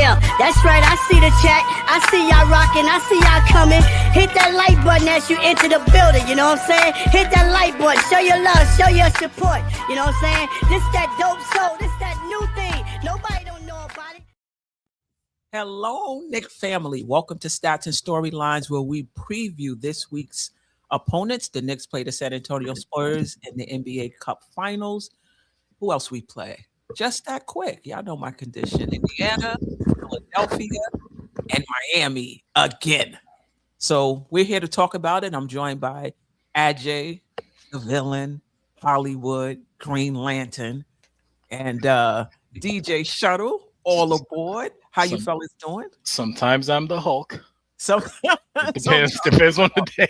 Yeah, that's right. I see the chat. I see y'all rocking. I see y'all coming. Hit that like button as you enter the building. You know what I'm saying? Hit that like button. Show your love. Show your support. You know what I'm saying? This that dope soul. This that new thing. Nobody don't know about it. Hello, Knick family. Welcome to Stats and Storylines, where we preview this week's opponents. The Knicks play the San Antonio Spurs in the NBA Cup Finals. Who else we play? Just that quick. Y'all know my condition. Indiana, Philadelphia, and Miami again. So we're here to talk about it. I'm joined by Ajay, the villain, Hollywood, Green Lantern, and DJ Shuttle, all aboard. How you fellas doing? Sometimes I'm the Hulk. Depends on the day.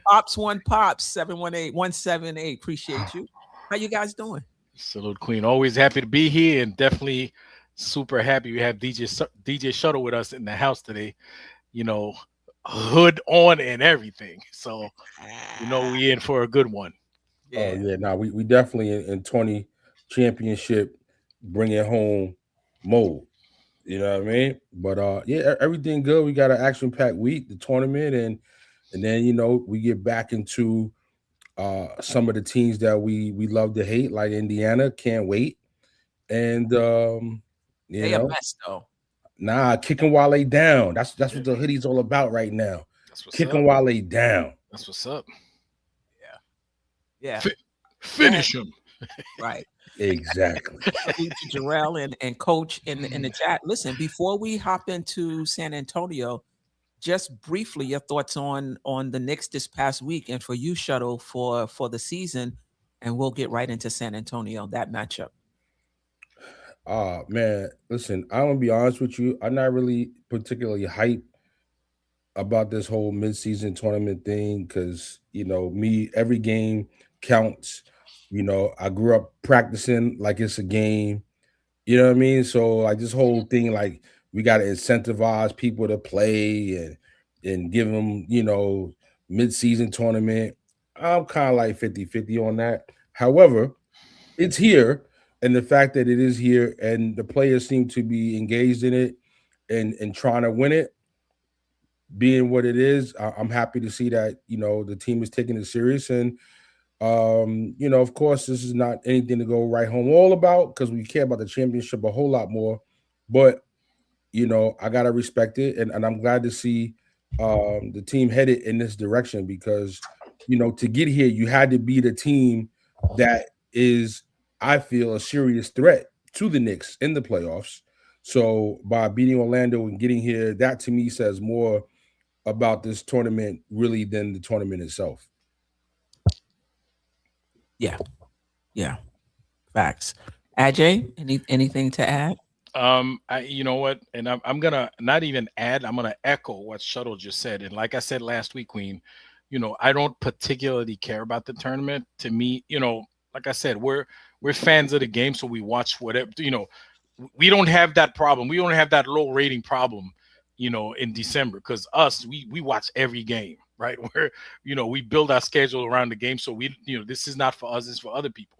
Pops one Pops 718-178. Appreciate you. How you guys doing? Salute, Queen. Always happy to be here, and definitely super happy we have DJ Shuttle with us in the house today. You know, hood on and everything. So you know we in for a good one. Yeah. Oh yeah, now we definitely in 20 championship bring it home mode. You know what I mean? But yeah, everything good. We got an action-packed week, the tournament, and then you know we get back into some of the teams that we love to hate, like Indiana. Can't wait. And they a mess though. Nah, kicking while they down. That's what the hoodie's all about right now. That's what's kicking up. While they down. That's what's up. Yeah. Finish him. Right. Exactly. Jerrell and Coach in the chat. Listen, before we hop into San Antonio, just briefly your thoughts on the Knicks this past week, and for you, Shuttle, for the season, and we'll get right into San Antonio, that matchup. Man, listen, I'm gonna be honest with you. I'm not really particularly hyped about this whole midseason tournament thing because you know me, every game counts. You know, I grew up practicing like it's a game. You know what I mean? So like this whole thing, like we got to incentivize people to play and give them, you know, mid-season tournament. I'm kind of like 50-50 on that. However, it's here, and the fact that it is here and the players seem to be engaged in it and trying to win it, being what it is, I'm happy to see that, you know, the team is taking it serious. And you know, of course, this is not anything to go right home all about because we care about the championship a whole lot more. But you know, I gotta respect it, and I'm glad to see the team headed in this direction because you know, to get here, you had to be the team that is, I feel, a serious threat to the Knicks in the playoffs. So by beating Orlando and getting here, that to me says more about this tournament really than the tournament itself. Yeah, facts. Ajay, anything to add? You know what, and I'm gonna not even add. I'm gonna echo what Shuttle just said. And like I said last week, Queen, you know, I don't particularly care about the tournament. To me, you know, like I said, we're fans of the game, so we watch whatever. You know, we don't have that problem. We don't have that low rating problem, you know, in December because we watch every game. Right, where you know we build our schedule around the game, so we this is not for us, it's for other people.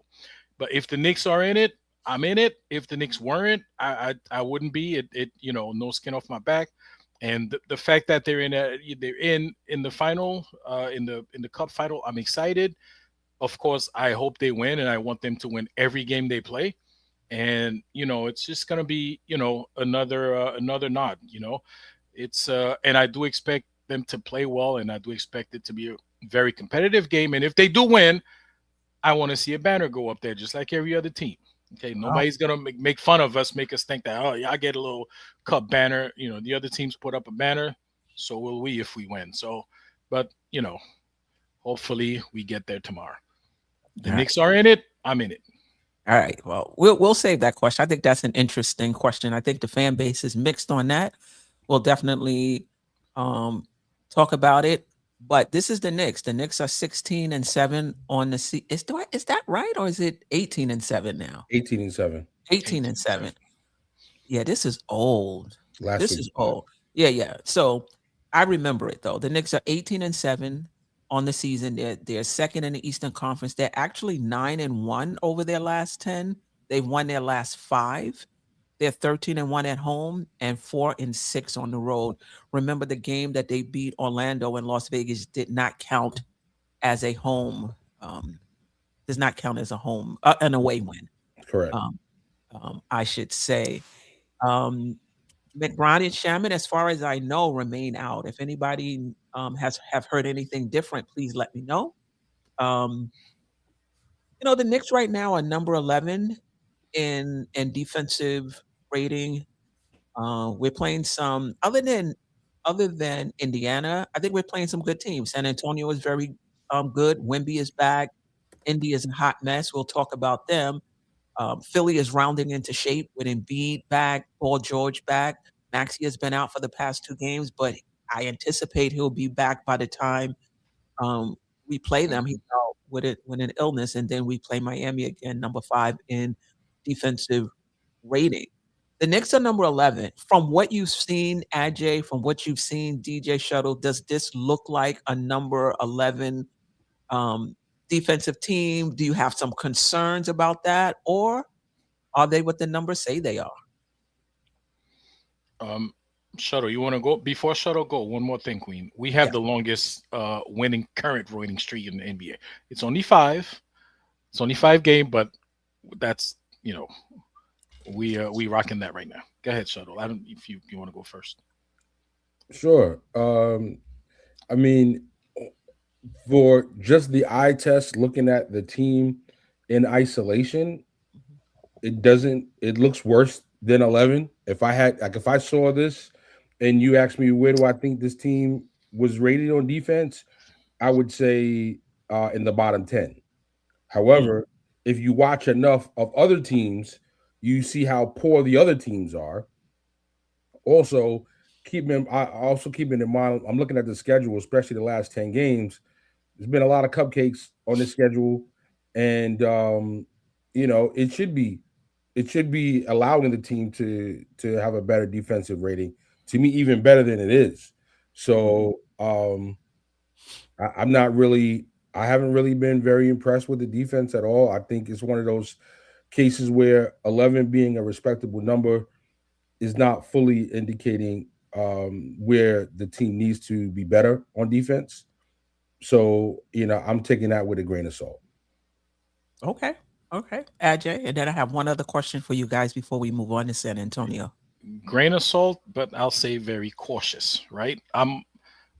But if the Knicks are in it, I'm in it. If the Knicks weren't, I wouldn't be. It you know, no skin off my back. And the fact that they're in the final, in the cup final, I'm excited. Of course, I hope they win, and I want them to win every game they play. And you know, it's just gonna be another nod. You know, it's and I do expect them to play well, and I do expect it to be a very competitive game. And if they do win, I want to see a banner go up there just like every other team. Okay, nobody's gonna make fun of us, make us think that, oh yeah, I get a little cup banner. You know, the other teams put up a banner, so will we if we win. So, but you know, hopefully we get there tomorrow. The Knicks are in it, I'm in it. All right. Well, we'll save that question. I think that's an interesting question. I think the fan base is mixed on that. We'll definitely talk about it. But this is the Knicks. The Knicks are 16-7 on the season. Is that right, or is it 18-7 now? 18-7. 18-7. Yeah, this is old. This is old. Yeah. So I remember it though. The Knicks are 18-7 on the season. They're second in the Eastern Conference. They're actually 9-1 over their last 10. They've won their last 5. They're 13-1 at home and 4-6 on the road. Remember, the game that they beat Orlando and Las Vegas did not count as a home. Does not count as a home, an away win. Correct. I should say. McBride and Shaman, as far as I know, remain out. If anybody have heard anything different, please let me know. The Knicks right now are number 11 in defensive rating. We're playing some other than Indiana. I think we're playing some good teams. San Antonio is very good. Wemby is back. Indy is a hot mess. We'll talk about them. Philly is rounding into shape with Embiid back, Paul George back. Maxey has been out for the past 2 games, but I anticipate he'll be back by the time we play them. He's out with an illness, and then we play Miami again, number 5 in defensive rating. The Knicks are number 11. From what you've seen, Ajay, from what you've seen, DJ Shuttle, does this look like a number 11 defensive team? Do you have some concerns about that, or are they what the numbers say they are? Shuttle, you want to go? Before Shuttle go, one more thing, Queen. We have the longest current winning streak in the NBA. It's only 5. It's only 5 games, but that's, we rocking that right now. Go ahead, Shuttle. I don't if you want to go first. Sure. I mean, for just the eye test, looking at the team in isolation, it looks worse than 11. If I saw this and you asked me where do I think this team was rated on defense, I would say in the bottom 10. However, if you watch enough of other teams, you see how poor the other teams are. Also, keeping in mind, I'm looking at the schedule, especially the last 10 games. There's been a lot of cupcakes on the schedule, and it should be allowing the team to have a better defensive rating. To me, even better than it is. So I haven't really been very impressed with the defense at all. I think it's one of those cases where 11 being a respectable number is not fully indicating where the team needs to be better on defense. So, I'm taking that with a grain of salt. Okay. Ajay, and then I have one other question for you guys before we move on to San Antonio. Grain of salt, but I'll say very cautious, right? I'm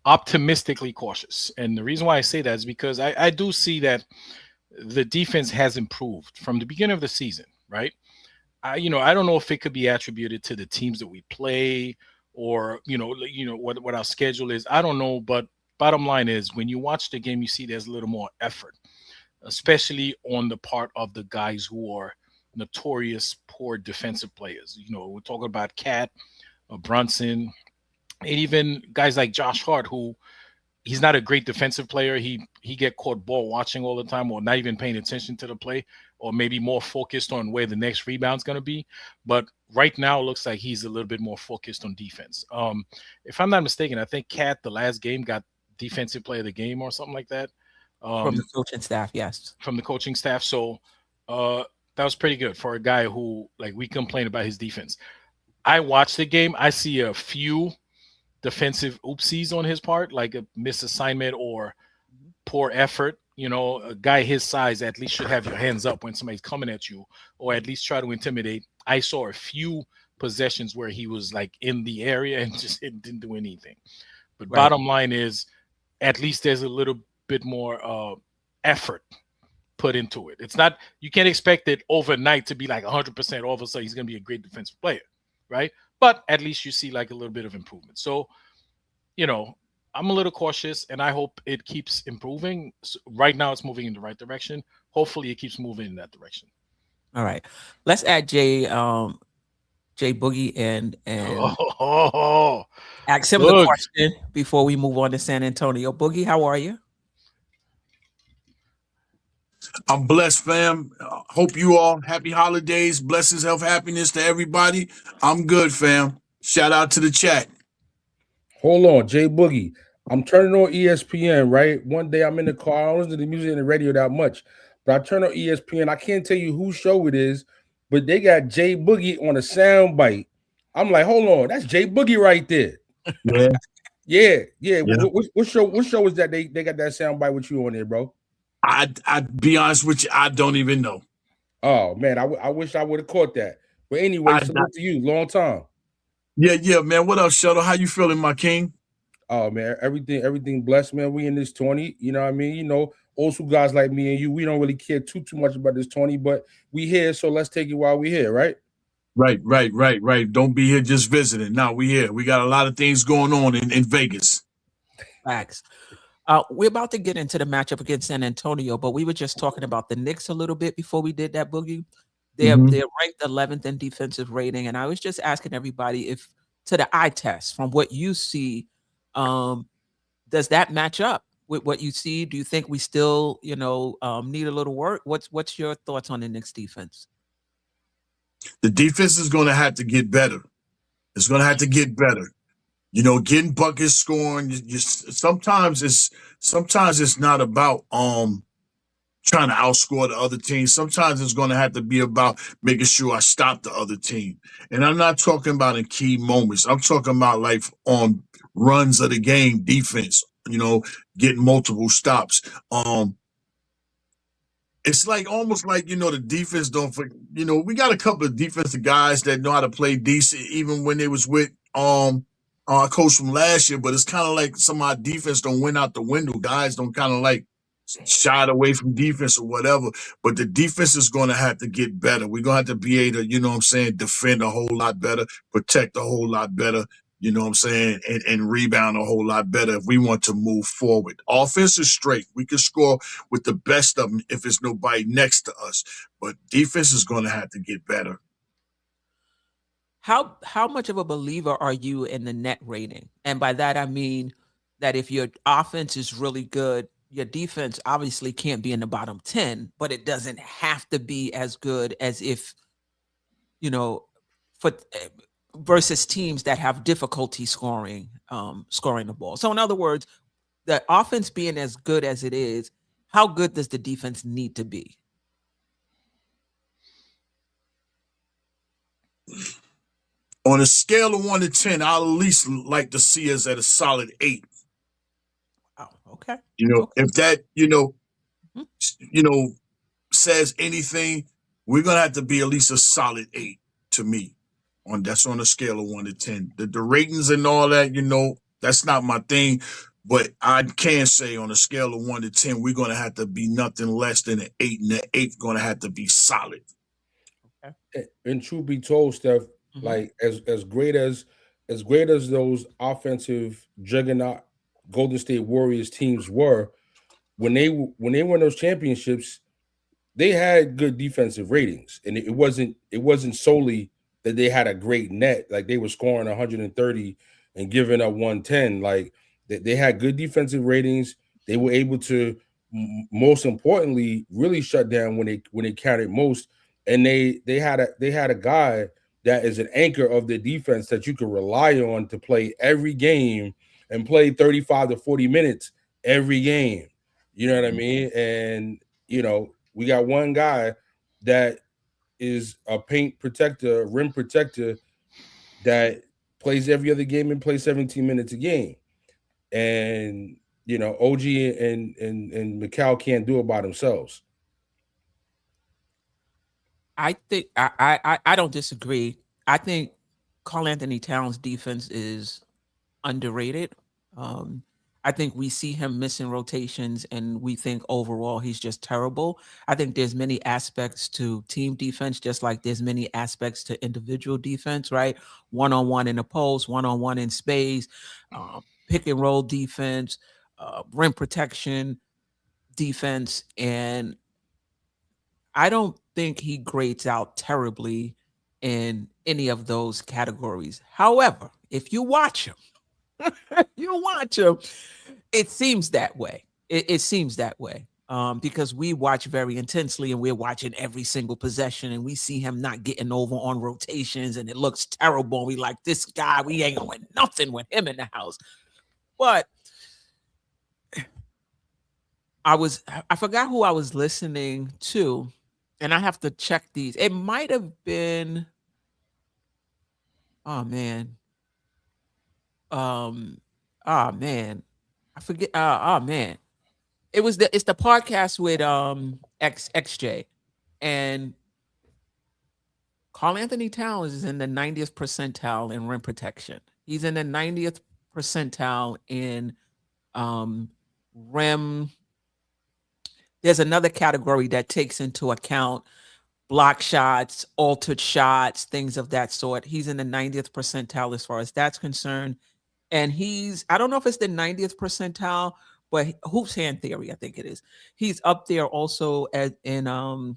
optimistically cautious. And the reason why I say that is because I do see that the defense has improved from the beginning of the season, right? I don't know if it could be attributed to the teams that we play or, what our schedule is. I don't know, but bottom line is when you watch the game, you see there's a little more effort, especially on the part of the guys who are notorious poor defensive players. We're talking about Cat, Brunson, and even guys like Josh Hart, who he's not a great defensive player. He get caught ball watching all the time or not even paying attention to the play or maybe more focused on where the next rebound's going to be. But right now it looks like he's a little bit more focused on defense. If I'm not mistaken, I think Cat, the last game, got defensive player of the game or something like that. From the coaching staff, yes. From the coaching staff. So that was pretty good for a guy who, we complain about his defense. I watched the game. I see a few defensive oopsies on his part, like a misassignment or poor effort. A guy his size at least should have your hands up when somebody's coming at you or at least try to intimidate. I saw a few possessions where he was in the area and just didn't do anything. But Bottom line is at least there's a little bit more effort put into it. It's not, you can't expect it overnight to be 100% all of a sudden he's going to be a great defensive player, right? But at least you see a little bit of improvement. So, I'm a little cautious and I hope it keeps improving. So right now it's moving in the right direction. Hopefully it keeps moving in that direction. All right. Let's add Jay Boogie and ask him the question before we move on to San Antonio. Boogie, how are you? I'm blessed, fam. Hope you all happy holidays, blessings, health, happiness to everybody. I'm good, fam. Shout out to the chat. Hold on, Jay Boogie. I'm turning on ESPN, right? One day I'm in the car. I don't listen to the music and the radio that much, but I turn on ESPN. I can't tell you whose show it is, but they got Jay Boogie on a sound bite. I'm like, hold on, that's Jay Boogie right there. Yeah. Yeah. Yeah. What show is that they got that sound bite with you on there, bro? I'd be honest with you, I don't even know. Oh man, I wish I would have caught that. But anyway, salute to you. Long time. Yeah, man. What up, Shuttle? How you feeling, my king? Oh man, everything blessed, man. We in this 20, you know what I mean? You know, old school guys like me and you, we don't really care too much about this 20, but we here, so let's take it while we here, right? Right. Don't be here just visiting. Now we here. We got a lot of things going on in Vegas. Facts. We're about to get into the matchup against San Antonio, but we were just talking about the Knicks a little bit before we did that, Boogie. They're ranked 11th in defensive rating, and I was just asking everybody if, to the eye test, from what you see, does that match up with what you see? Do you think we still, need a little work? What's your thoughts on the Knicks defense? The defense is going to have to get better. It's going to have to get better. You know, getting buckets, scoring. Sometimes it's not about trying to outscore the other team. Sometimes it's going to have to be about making sure I stop the other team. And I'm not talking about in key moments. I'm talking about like on runs of the game defense. You know, getting multiple stops. It's like almost like, the defense we got a couple of defensive guys that know how to play decent, even when they was with our coach from last year. But it's kind of like some of our defense don't went out the window. Guys don't kind of like shied away from defense or whatever. But the defense is going to have to get better. We're going to have to be able to, defend a whole lot better, protect a whole lot better. You know what I'm saying? And rebound a whole lot better if we want to move forward. Offense is straight. We can score with the best of them if there's nobody next to us. But defense is going to have to get better. How much of a believer are you in the net rating? And by that, I mean that if your offense is really good, your defense obviously can't be in the bottom 10, but it doesn't have to be as good as if, versus teams that have difficulty scoring the ball. So in other words, the offense being as good as it is, how good does the defense need to be? On a scale of 1 to 10, I'll at least like to see us at a solid 8. Oh, okay. Okay. If that, says anything, we're going to have to be at least a solid 8 to me. That's on a scale of 1 to 10. The ratings and all that, that's not my thing. But I can say on a scale of 1 to 10, we're going to have to be nothing less than an 8, and the 8's going to have to be solid. Okay. And truth be told, Steph, like as great as those offensive juggernaut Golden State Warriors teams were, when they won those championships, they had good defensive ratings, and it wasn't solely that they had a great net, like they were scoring 130 and giving up 110. Like they had good defensive ratings. They were able to, most importantly, really shut down when they counted most. And they had a guy that is an anchor of the defense that you can rely on to play every game and play 35 to 40 minutes every game. You know what I mean? And we got one guy that is a paint protector, rim protector that plays every other game and plays 17 minutes a game. And OG and Mikal can't do it by themselves. I think I don't disagree. I think Karl-Anthony Towns' defense is underrated. I think we see him missing rotations, and we think overall he's just terrible. I think there's many aspects to team defense, just like there's many aspects to individual defense, right? One-on-one in the post, one-on-one in space, pick and roll defense, rim protection defense, and I don't think he grades out terribly in any of those categories. However, if you watch him, it seems that way. It seems that way because we watch very intensely, and we're watching every single possession, and we see him not getting over on rotations, and it looks terrible. We like, this guy, we ain't going nothing with him in the house. But I forgot who I was listening to, and I have to check these. It might have been, oh man, um, oh man, I forget. Oh man, it's the podcast with XJ, and Carl Anthony Towns is in the 90th percentile in rim protection. He's in the 90th percentile in rim. There's another category that takes into account block shots, altered shots, things of that sort. He's in the 90th percentile as far as that's concerned. And I don't know if it's the 90th percentile, but hoops hand theory, I think it is. He's up there also in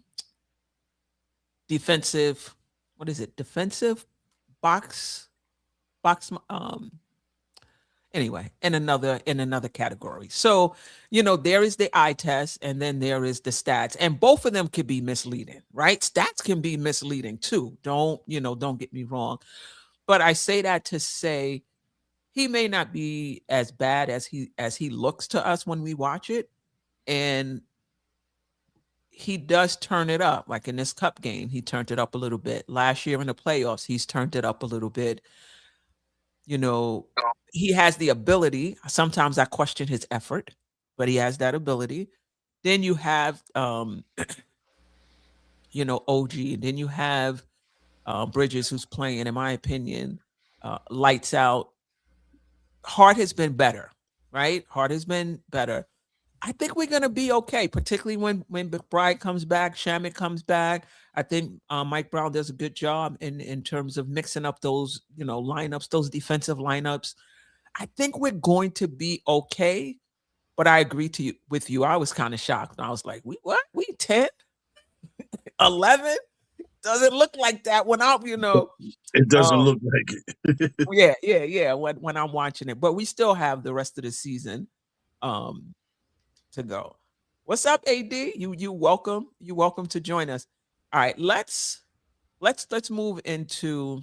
defensive, what is it? Defensive box, anyway, in another category. So, there is the eye test and then there is the stats, and both of them could be misleading, right? Stats can be misleading too. Don't get me wrong. But I say that to say he may not be as bad as he looks to us when we watch it. And he does turn it up. Like in this cup game, he turned it up a little bit. Last year in the playoffs, he's turned it up a little bit. He has the ability. Sometimes I question his effort, but he has that ability. Then you have, OG. And then you have Bridges, who's playing, in my opinion, lights out. Hart has been better, right? Hart has been better. I think we're going to be okay, particularly when McBride comes back, Shamet comes back. I think Mike Brown does a good job in terms of mixing up those, lineups, those defensive lineups. I think we're going to be okay, but I agree with you. I was kind of shocked. I was like, We 10? 11? Doesn't look like that when It doesn't look like it. Yeah. When I'm watching it, but we still have the rest of the season to go. What's up, AD? You welcome. You welcome to join us. All right, let's move into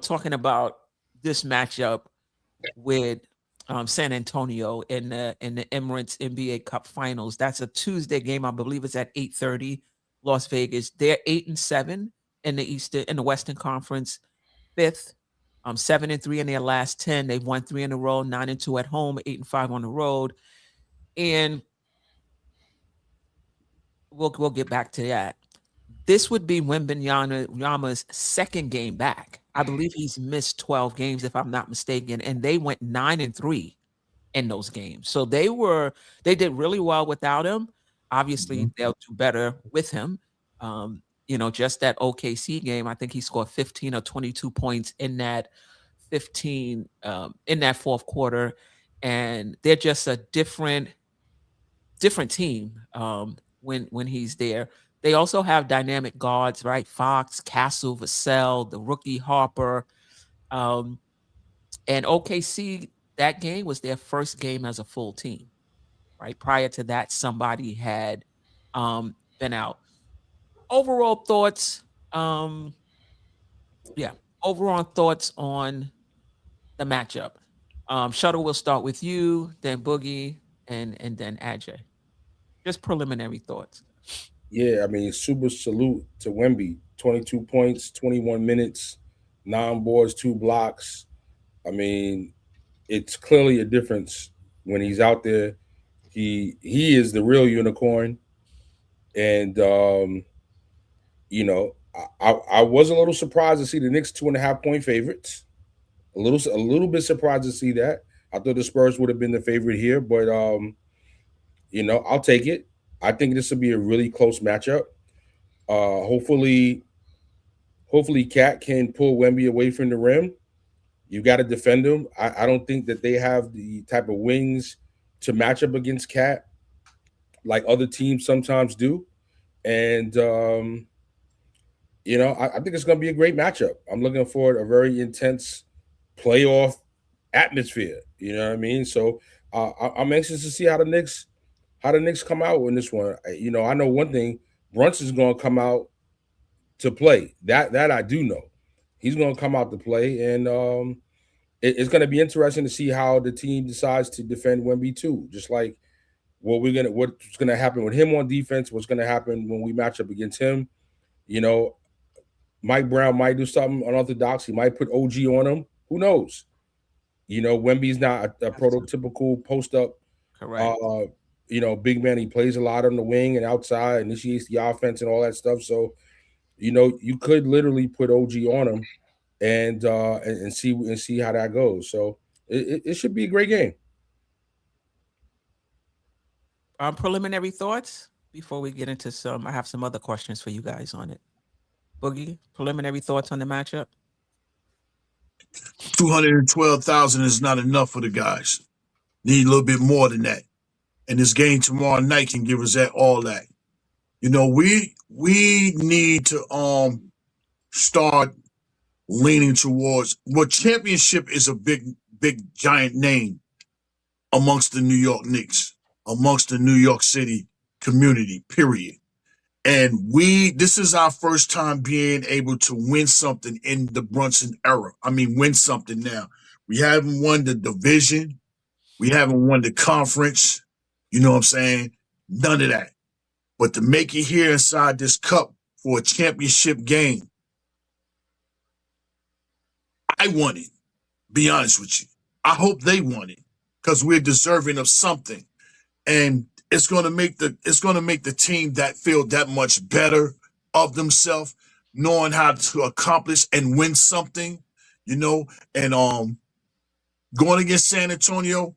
talking about this matchup with San Antonio in the Emirates NBA Cup Finals. That's a Tuesday game. I believe it's at 8:30, Las Vegas. They're 8-7 in the Western Conference, 5th. 7-3 in their last 10. They've won 3 in a row, 9-2 at home, 8-5 on the road. And we'll get back to that. This would be Wembenyama's second game back. I believe he's missed 12 games, if I'm not mistaken, and they went 9-3 in those games. So they did really well without him. Obviously, they'll do better with him. Just that OKC game, I think he scored 15 or 22 points in that in that fourth quarter, and they're just a different team when he's there. They also have dynamic guards, right? Fox, Castle, Vassell, the rookie Harper. And OKC, that game was their first game as a full team, right? Prior to that, somebody had been out. Overall thoughts, overall thoughts on the matchup. Shuttle, we'll start with you, then Boogie, and then Ajay. Just preliminary thoughts. Yeah, I mean, super salute to Wemby. 22 points, 21 minutes, 9 boards, 2 blocks. I mean, it's clearly a difference when he's out there. He is the real unicorn. And I was a little surprised to see the Knicks 2.5-point favorites. A little bit surprised to see that. I thought the Spurs would have been the favorite here, but I'll take it. I think this will be a really close matchup. Hopefully Cat can pull Wemby away from the rim. You got to defend him. I don't think that they have the type of wings to match up against Cat like other teams sometimes do. And I think it's going to be a great matchup. I'm looking forward to a very intense playoff atmosphere. You know what I mean? So I'm anxious to see how the Knicks come out in this one. I know one thing: Brunson's going to come out to play. That I do know. He's going to come out to play, and it's going to be interesting to see how the team decides to defend Wemby too. Just like what's gonna happen with him on defense, what's gonna happen when we match up against him. You know, Mike Brown might do something unorthodox. He might put OG on him. Who knows? You know, Wemby's not a prototypical post up. Correct. You know, big man. He plays a lot on the wing and outside, initiates the offense and all that stuff. So, you know, you could literally put OG on him and see how that goes. So it should be a great game. Preliminary thoughts before we get into some. I have some other questions for you guys on it. Boogie, preliminary thoughts on the matchup? 212,000 is not enough for the guys. Need a little bit more than that. And this game tomorrow night can give us all that. You know, we need to start leaning towards championship is a big giant name amongst the New York Knicks, amongst the New York City community, period. And this is our first time being able to win something in the Brunson era. I mean, win something now. We haven't won the division. We haven't won the conference. You know what I'm saying? None of that. But to make it here inside this cup for a championship game, I want it. Be honest with you. I hope they want it because we're deserving of something. And it's going to make the team that feel that much better of themselves, knowing how to accomplish and win something, you know. And going against San Antonio,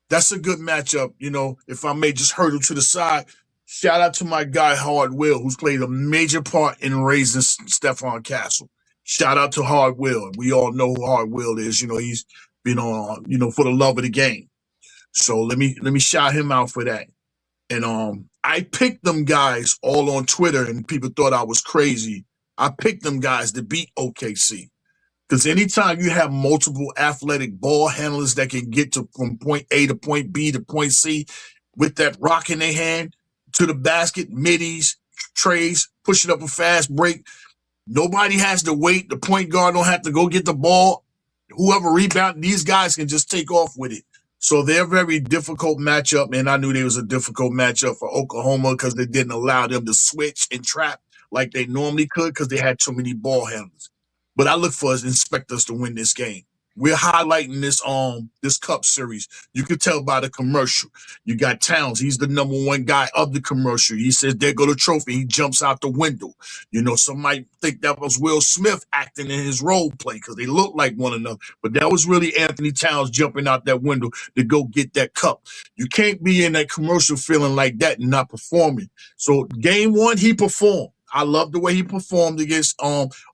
that's a good matchup, you know. If I may just hurdle to the side, shout out to my guy Hard Will, who's played a major part in raising Stephon Castle. Shout out to Hard Will. We all know who Hard Will is. You know, he's been on, you know, for the love of the game. So let me shout him out for that. And I picked them guys all on Twitter, and people thought I was crazy. I picked them guys to beat OKC. Because anytime you have multiple athletic ball handlers that can get from point A to point B to point C with that rock in their hand to the basket, middies, trays, pushing up a fast break, nobody has to wait. The point guard don't have to go get the ball. Whoever rebound, these guys can just take off with it. So they're a very difficult matchup, and I knew they was a difficult matchup for Oklahoma because they didn't allow them to switch and trap like they normally could because they had too many ball handlers. But I look for us, expect us to win this game. We're highlighting this Cup series. You can tell by the commercial. You got Towns. He's the number one guy of the commercial. He says, there go the trophy. He jumps out the window. You know, some might think that was Will Smith acting in his role play because they look like one another. But that was really Anthony Towns jumping out that window to go get that cup. You can't be in that commercial feeling like that and not performing. So game one, he performed. I love the way he performed against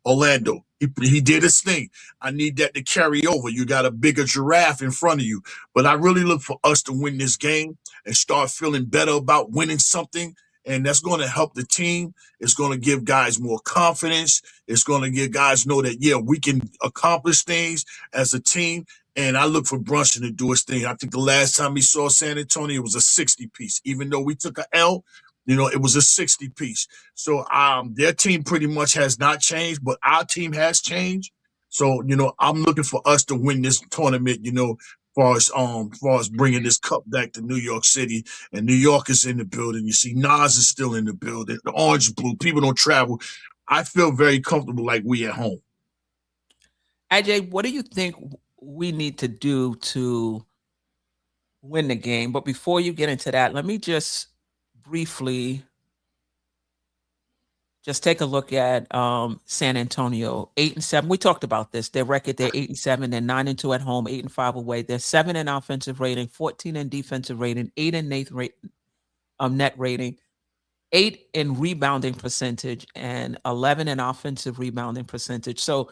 Orlando. He did his thing. I need that to carry over. You got a bigger giraffe in front of you. But I really look for us to win this game and start feeling better about winning something. And that's going to help the team. It's going to give guys more confidence. It's going to give guys know that, yeah, we can accomplish things as a team. And I look for Brunson to do his thing. I think the last time he saw San Antonio, it was a 60-piece. Even though we took an L, you know, it was a 60-piece. So their team pretty much has not changed, but our team has changed. So, you know, I'm looking for us to win this tournament, you know, as far as bringing this cup back to New York City. And New York is in the building. You see Nas is still in the building. The orange blue, people don't travel. I feel very comfortable like we at home. AJ, what do you think we need to do to win the game? But before you get into that, let me just briefly just take a look at San Antonio, 8-7. We talked about this. Their record, they're 8-7. They're 9-2 at home, 8-5 away. They're 7 in offensive rating, 14 in defensive rating, 8 in net rating, 8 in rebounding percentage, and 11 in offensive rebounding percentage. So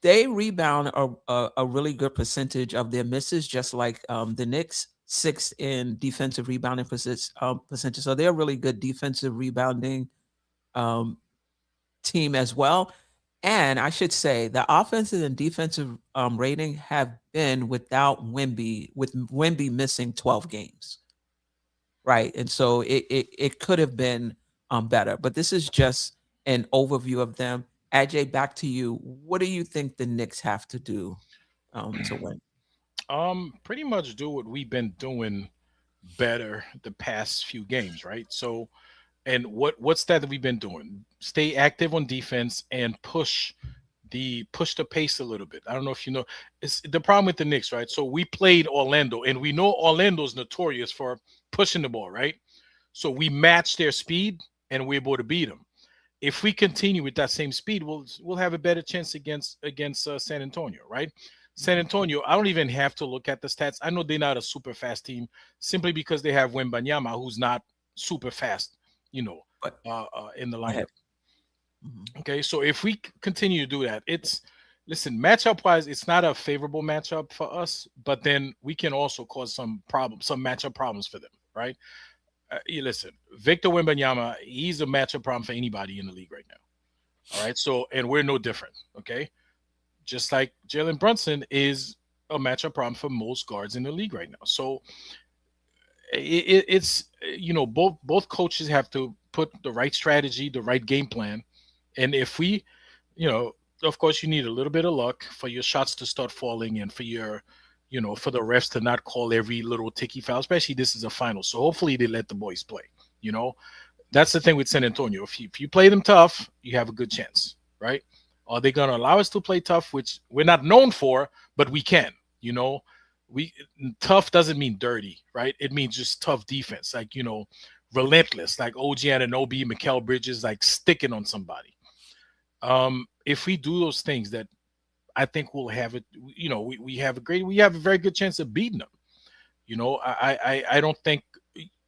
they rebound a really good percentage of their misses, just like the Knicks. 6 in defensive rebounding percentage. So they're a really good defensive rebounding team as well. And I should say the offensive and defensive rating have been without Wemby, with Wemby missing 12 games. Right. And so it could have been better. But this is just an overview of them. Ajay, back to you. What do you think the Knicks have to do to win? Pretty much do what we've been doing better the past few games, right? So, and what's that we've been doing? Stay active on defense and push the pace a little bit. I don't know if you know, it's the problem with the Knicks, right? So we played Orlando, and we know Orlando's notorious for pushing the ball, right? So we matched their speed, and we're able to beat them. If we continue with that same speed, we'll have a better chance against San Antonio, right? San Antonio, I don't even have to look at the stats. I know they're not a super fast team simply because they have Wembenyama, who's not super fast, you know, But in the go ahead. lineup. Okay, so if we continue to do that, listen, matchup wise, it's not a favorable matchup for us, but then we can also cause some problems, some matchup problems for them, right? You listen, Victor Wembanyama, he's a matchup problem for anybody in the league right now. All right, so and we're no different. Okay, just like Jalen Brunson is a matchup problem for most guards in the league right now. So it's both coaches have to put the right strategy, the right game plan, and if we, you know, of course you need a little bit of luck for your shots to start falling and for your, for the refs to not call every little ticky foul, especially this is a final. So hopefully they let the boys play. You know, that's the thing with San Antonio. If you play them tough, you have a good chance, right? Are they going to allow us to play tough, which we're not known for, but we can, you know? We tough doesn't mean dirty, right? It means just tough defense, like relentless, like OG Anunoby, Mikal Bridges, like sticking on somebody. If we do those things, that I think we'll have it. We have a very good chance of beating them. I don't think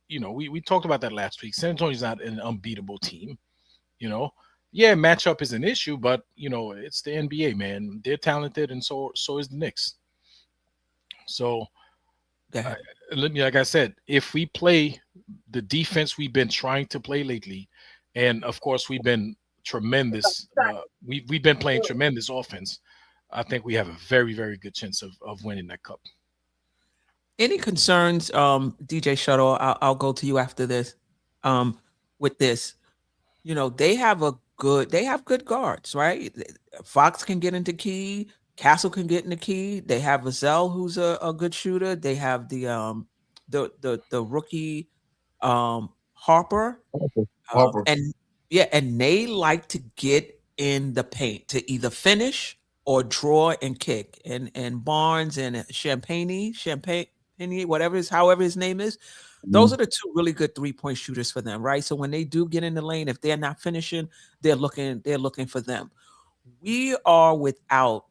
we talked about that last week. San Antonio's not an unbeatable team. Yeah, matchup is an issue, but it's the NBA, man. They're talented, and so is the Knicks. So, like I said, if we play the defense we've been trying to play lately, and of course we've been tremendous, we've been playing tremendous offense, I think we have a very, very good chance of winning that cup. Any concerns, DJ Shuttle? I'll go to you after this. With this, they have good guards, right? Fox can get into key. Castle can get in the key. They have Vassell, who's a good shooter. They have the rookie Harper. Harper. And they like to get in the paint to either finish or draw and kick. And Barnes and Champagne, however his name is, those are the two really good 3-point shooters for them, right? So when they do get in the lane, if they're not finishing, they're looking for them. We are without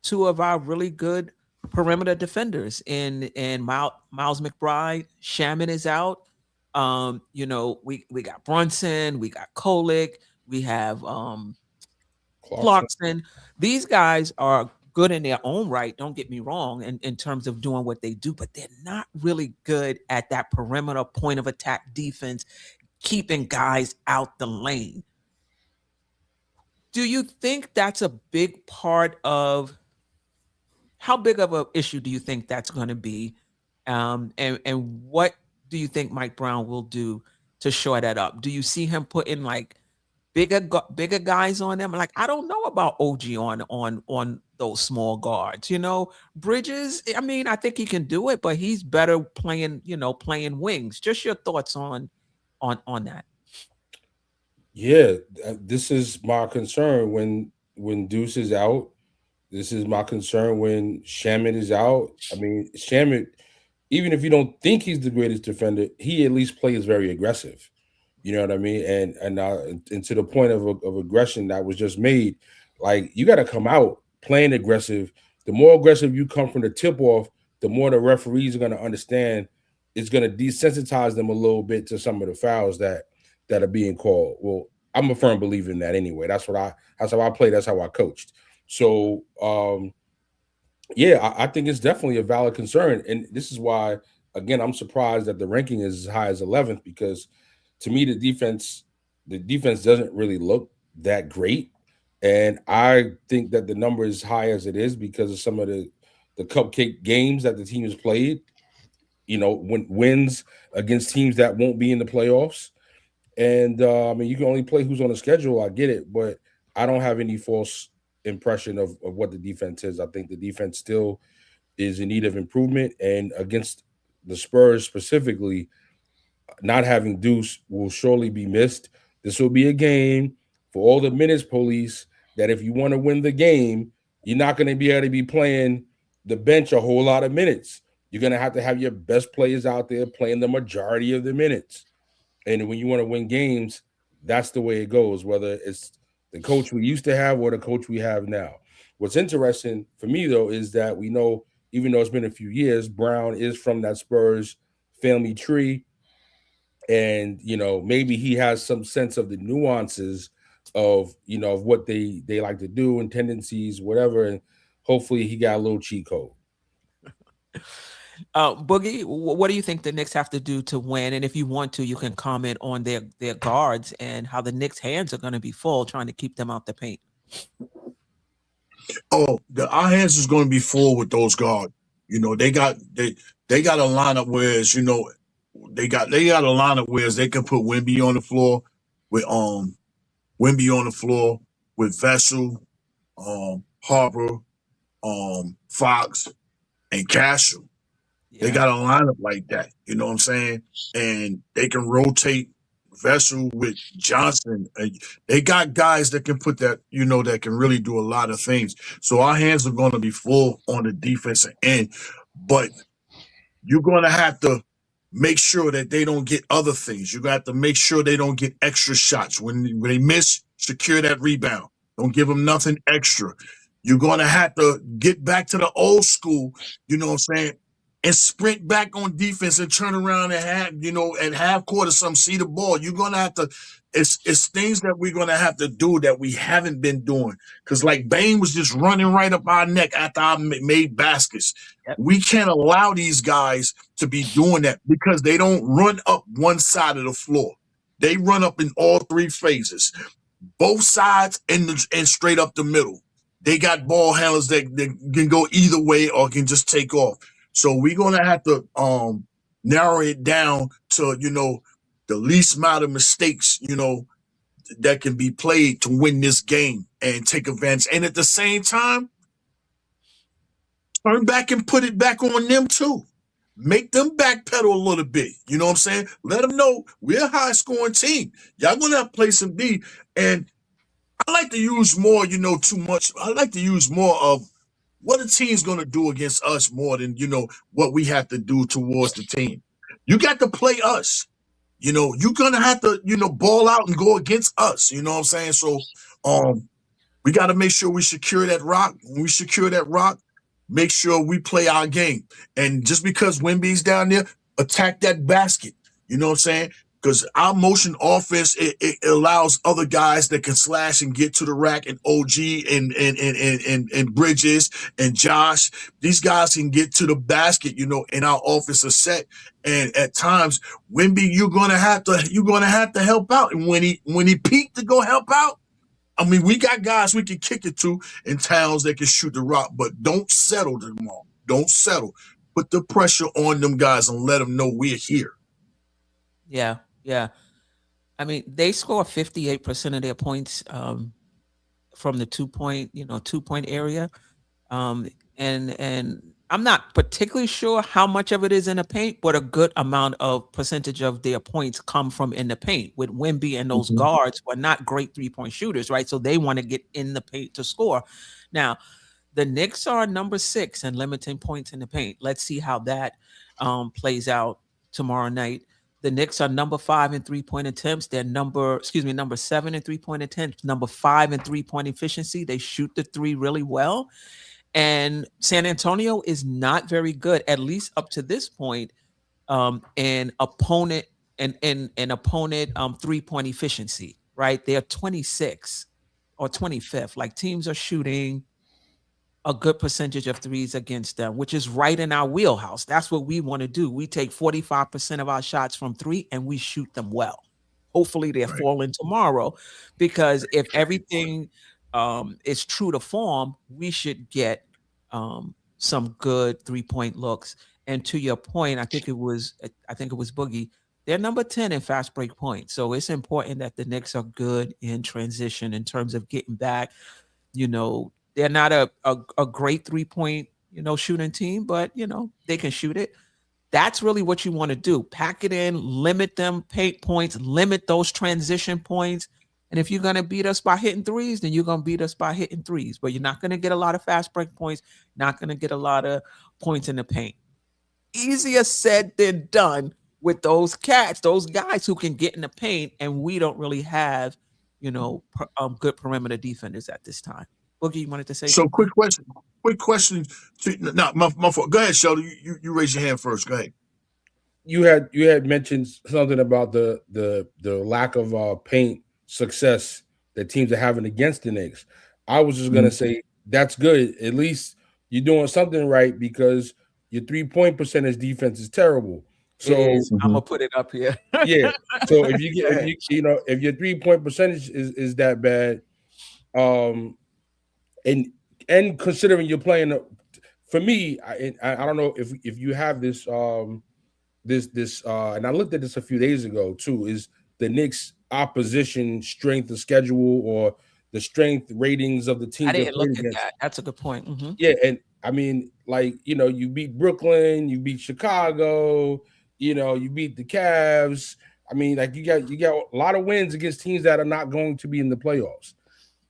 two of our really good perimeter defenders in Miles McBride. Shaman is out. We got Brunson, we got Kolick, we have Clarkson. These guys are good in their own right, don't get me wrong, in terms of doing what they do, but they're not really good at that perimeter point of attack defense, keeping guys out the lane. Do you think that's a big part of how big of an issue do you think that's going to be? And what do you think Mike Brown will do to shore that up? Do you see him putting like bigger guys on them? Like, I don't know about OG on those small guards. Bridges, I mean, I think he can do it, but he's better playing wings. Just your thoughts on that. Yeah, this is my concern when Deuce is out. This is my concern when Shaman is out. I mean, Shaman, even if you don't think he's the greatest defender, he at least plays very aggressive. You know what I mean? And to the point of aggression that was just made, like, you got to come out playing aggressive. The more aggressive you come from the tip off, the more the referees are going to understand. It's going to desensitize them a little bit to some of the fouls that are being called. Well, I'm a firm believer in that anyway. That's how I play. That's how I coached. So, I think it's definitely a valid concern. And this is why, again, I'm surprised that the ranking is as high as 11th, because to me, the defense doesn't really look that great. And I think that the number is high as it is because of some of the cupcake games that the team has played, wins against teams that won't be in the playoffs. And I mean, you can only play who's on the schedule. I get it, but I don't have any false impression of what the defense is. I think the defense still is in need of improvement, and against the Spurs specifically, not having Deuce will surely be missed. This will be a game for all the minutes police that if you want to win the game, you're not going to be able to be playing the bench a whole lot of minutes. You're going to have your best players out there playing the majority of the minutes. And when you want to win games, that's the way it goes, whether it's the coach we used to have or the coach we have now. What's interesting for me, though, is that we know, even though it's been a few years, Brown is from that Spurs family tree. And, maybe he has some sense of the nuances of, of what they like to do and tendencies, whatever. And hopefully he got a little cheat code. Boogie, what do you think the Knicks have to do to win? And if you want to, you can comment on their guards and how the Knicks' hands are going to be full trying to keep them out the paint. Oh, our hands is going to be full with those guards. They got a lineup whereas they got a lineup whereas they can put Wemby on the floor with Vessel, Harper, Fox, and Cashew. Yeah. They got a lineup like that, you know what I'm saying? And they can rotate Vessel with Johnson. They got guys that can put that, that can really do a lot of things. So our hands are going to be full on the defensive end, but you're going to have to make sure that they don't get other things. You got to make sure they don't get extra shots. When they miss, secure that rebound. Don't give them nothing extra. You're going to have to get back to the old school, you know what I'm saying, and sprint back on defense and turn around and at half court or something, see the ball. You're going to have to, it's things that we're going to have to do that we haven't been doing. Because like Bane was just running right up our neck after I made baskets. Yep. We can't allow these guys to be doing that because they don't run up one side of the floor. They run up in all three phases, both sides and straight up the middle. They got ball handlers that can go either way or can just take off. So we're going to have to narrow it down to, the least amount of mistakes, that can be played to win this game and take advantage. And at the same time, turn back and put it back on them too. Make them backpedal a little bit. You know what I'm saying? Let them know we're a high-scoring team. Y'all going to have to play some D. And I like to use more, too much. I like to use more of what a team's going to do against us more than, what we have to do towards the team. You got to play us. You're going to have to, ball out and go against us. You know what I'm saying? So we got to make sure we secure that rock. When we secure that rock, make sure we play our game. And just because Wemby's down there, attack that basket. You know what I'm saying? Because our motion offense, it allows other guys that can slash and get to the rack, and OG and Bridges and Josh. These guys can get to the basket, and our offense is set. And at times, Wemby, you're gonna have to help out. And when he peaked to go help out, I mean, we got guys we can kick it to in towns that can shoot the rock, but don't settle them all. Don't settle. Put the pressure on them guys and let them know we're here. Yeah. Yeah. I mean, they score 58% of their points from the 2-point area. And I'm not particularly sure how much of it is in the paint, but a good amount of percentage of their points come from in the paint with Wemby and those guards who are not great 3-point shooters, right? So they want to get in the paint to score. Now, the Knicks are number 6 in limiting points in the paint. Let's see how that plays out tomorrow night. The Knicks are number 5 in 3-point attempts. They're number 7 in 3-point attempts, number 5 in 3-point efficiency. They shoot the 3 really well. And San Antonio is not very good, at least up to this point, in opponent 3-point efficiency, right? They're 26 or 25th. Like, teams are shooting a good percentage of threes against them, which is right in our wheelhouse. That's what we want to do. We take 45% of our shots from 3 and we shoot them well. Hopefully they're falling tomorrow, because if everything is true to form, we should get some good 3-point looks. And to your point, I think it was Boogie, they're number 10 in fast break points. So it's important that the Knicks are good in transition in terms of getting back. They're not a great 3-point, shooting team, but, they can shoot it. That's really what you want to do. Pack it in, limit them paint points, limit those transition points. And if you're going to beat us by hitting threes, then you're going to beat us by hitting threes. But you're not going to get a lot of fast break points, not going to get a lot of points in the paint. Easier said than done with those cats, those guys who can get in the paint, and we don't really have, good perimeter defenders at this time. Boogie, you wanted to say So something? quick question. No, my fault. Go ahead, Sheldon. You raise your hand first. Go ahead. You had mentioned something about the lack of paint success that teams are having against the Knicks. I was just gonna say that's good. At least you're doing something right because your 3-point percentage defense is terrible. So I'm gonna put it up here. yeah. So if if your 3-point percentage is that bad, and considering you're playing, for me, I don't know if you have this and I looked at this a few days ago too, is the Knicks opposition strength of schedule or the strength ratings of the teams. I didn't look at that. That's a good point. Mm-hmm. Yeah, and I mean, like, you beat Brooklyn, you beat Chicago, you beat the Cavs. I mean, like, you got a lot of wins against teams that are not going to be in the playoffs.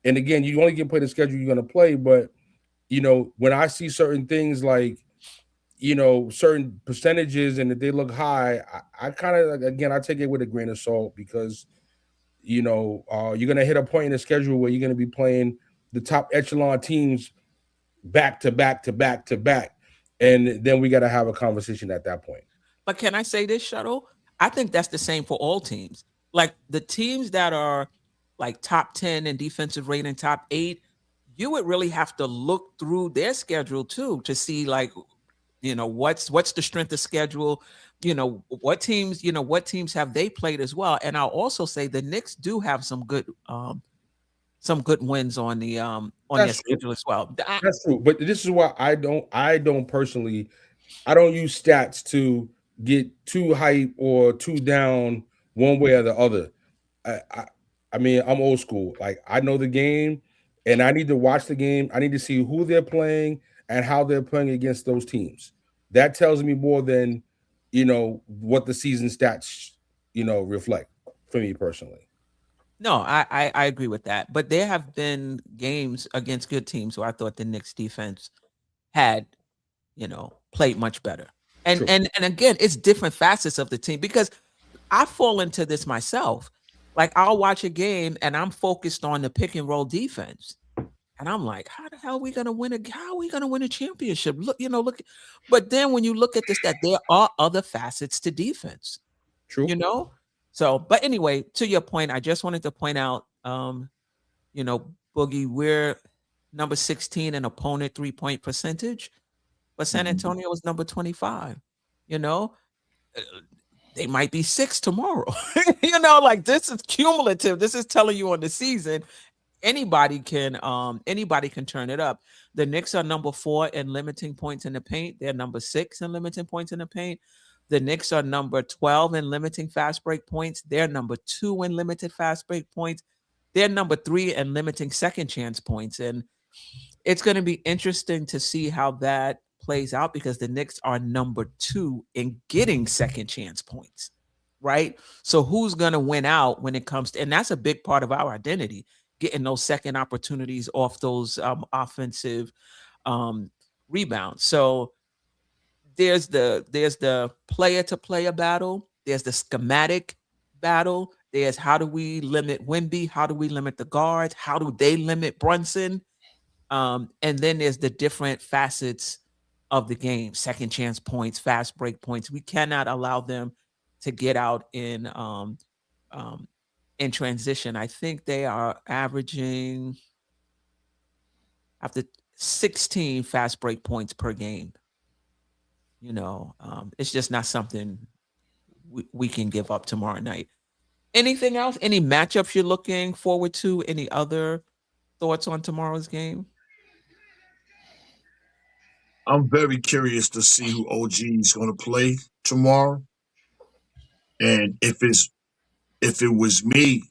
And again, you only can play the schedule you're going to play. But when I see certain things like, certain percentages and if they look high, I kind of, again, I take it with a grain of salt because, you're going to hit a point in the schedule where you're going to be playing the top echelon teams back to back to back to back. And then we got to have a conversation at that point. But can I say this, Shuttle? I think that's the same for all teams. Like the teams that are like top 10 in defensive rating, top 8, you would really have to look through their schedule too to see like, what's the strength of schedule, what teams have they played as well. And I'll also say the Knicks do have some good wins on the their schedule as well. That's true. But this is why I don't personally, I don't use stats to get too hype or too down one way or the other. I mean, I'm old school. Like, I know the game and I need to watch the game. I need to see who they're playing and how they're playing against those teams. That tells me more than, what the season stats, reflect for me personally. No, I agree with that. But there have been games against good teams where I thought the Knicks defense had, played much better. And and again, it's different facets of the team because I fall into this myself. Like, I'll watch a game and I'm focused on the pick and roll defense. And I'm like, how the hell are we gonna win a championship? Look. But then when you look at this, that there are other facets to defense. True. So, but anyway, to your point, I just wanted to point out, Boogie, we're number 16 in opponent 3-point percentage, but San Antonio was number 25. They might be 6 tomorrow. Like, this is cumulative. This is telling you on the season, anybody can turn it up. The Knicks are number 4 in limiting points in the paint. They're number 6 in limiting points in the paint. The Knicks are number 12 in limiting fast break points. They're number 2 in limited fast break points. They're number 3 in limiting second chance points. And it's going to be interesting to see how that plays out because the Knicks are number 2 in getting second chance points, right? So who's going to win out when it comes to, and that's a big part of our identity, getting those second opportunities off those offensive rebounds. So there's the player to player battle. There's the schematic battle. There's how do we limit Wemby? How do we limit the guards? How do they limit Brunson? And then there's the different facets of the game, second chance points, fast break points. We cannot allow them to get out in transition. I think they are averaging after 16 fast break points per game. It's just not something we can give up tomorrow night. Anything else? Any matchups you're looking forward to? Any other thoughts on tomorrow's game? I'm very curious to see who OG is going to play tomorrow. And if it was me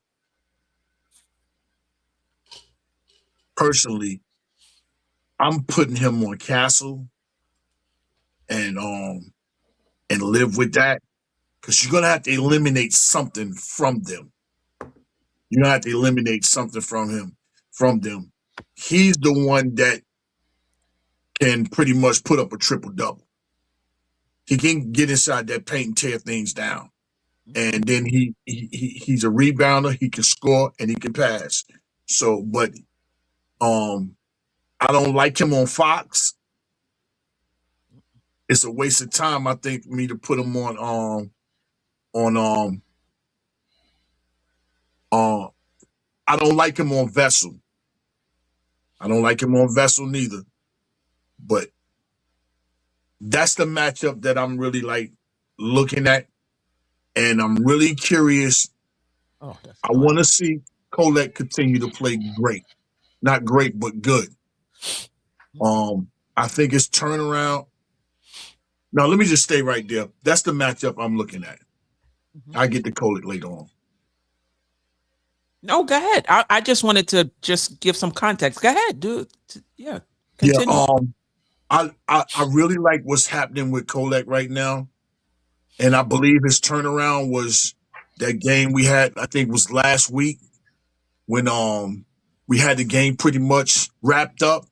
personally, I'm putting him on Castle and and live with that, because you're gonna have to eliminate something from them. You're gonna have to eliminate something from them. He's the one that can pretty much put up a triple double. He can get inside that paint and tear things down. And then he's a rebounder, he can score and he can pass. So, but I don't like him on Fox. It's a waste of time, I think, for me to put him on I don't like him on Vessel. I don't like him on Vessel neither. But that's the matchup that I'm really like looking at. And I'm really curious. I want to see Colette continue to play great. Not great, but good. I think it's turnaround. Now, let me just stay right there. That's the matchup I'm looking at. I get to Colette later on. No, go ahead. I just wanted to just give some context. Go ahead, dude. Yeah. Continue. Yeah. I really like what's happening with Colette right now. And I believe his turnaround was that game we had, I think was last week, when we had the game pretty much wrapped up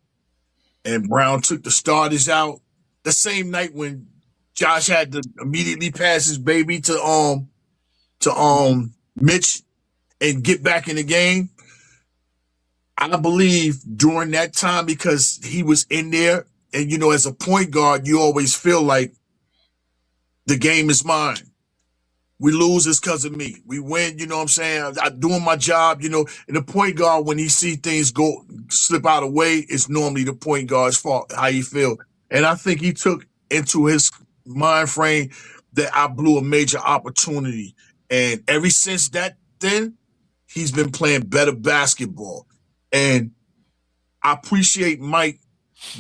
and Brown took the starters out. The same night when Josh had to immediately pass his baby to Mitch and get back in the game. I believe during that time, because he was in there, and you know, as a point guard, you always feel like the game is mine. We lose, it's because of me. We win, you know what I'm saying? I'm doing my job, you know. And the point guard, when he see things slip out of the way, it's normally the point guard's fault, how he feel. And I think he took into his mind frame that I blew a major opportunity. And ever since that then, he's been playing better basketball. And I appreciate Mike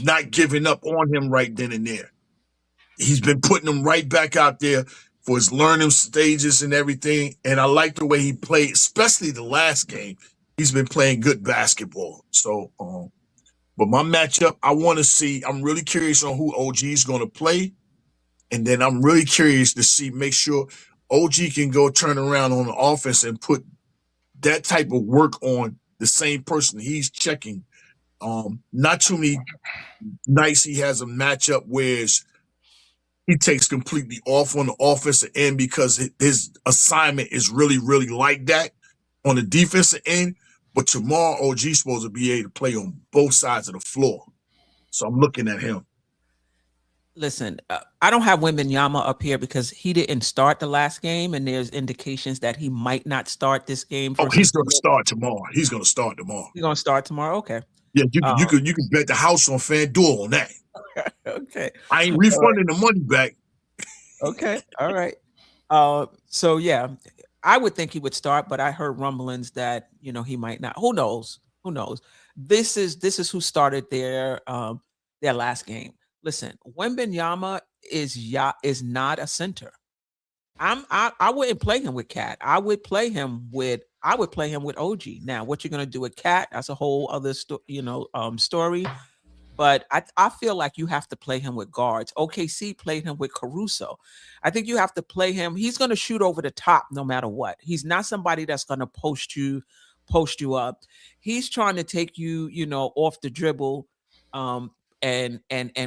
not giving up on him right then and there. He's been putting him right back out there for his learning stages and everything. And I like the way he played, especially the last game. He's been playing good basketball. So, but my matchup, I want to see, I'm really curious on who OG is going to play. And then I'm really curious to make sure OG can go turn around on the offense and put that type of work on the same person he's checking. Not too many nights he has a matchup where he takes completely off on the offensive end because his assignment is really, really like that on the defensive end. But tomorrow, OG's supposed to be able to play on both sides of the floor. So I'm looking at him. Listen, I don't have Wembenyama up here because he didn't start the last game, and there's indications that he might not start this game. Oh, he's going to start tomorrow. He's going to start tomorrow. He's going to start tomorrow? Okay. Yeah, you can bet the house on FanDuel on that. Okay. I ain't refunding the money back. Okay. All right. So yeah, I would think he would start, but I heard rumblings that, you know, he might not. Who knows? Who knows? This is who started their last game. Listen, Wembenyama is not a center. I wouldn't play him with Cat. I would play him with OG. Now, what you're gonna do with Cat, that's a whole other story. But I feel like you have to play him with guards. OKC played him with Caruso. I think you have to play him. He's going to shoot over the top no matter what. He's not somebody that's going to post you up. He's trying to take you, off the dribble, and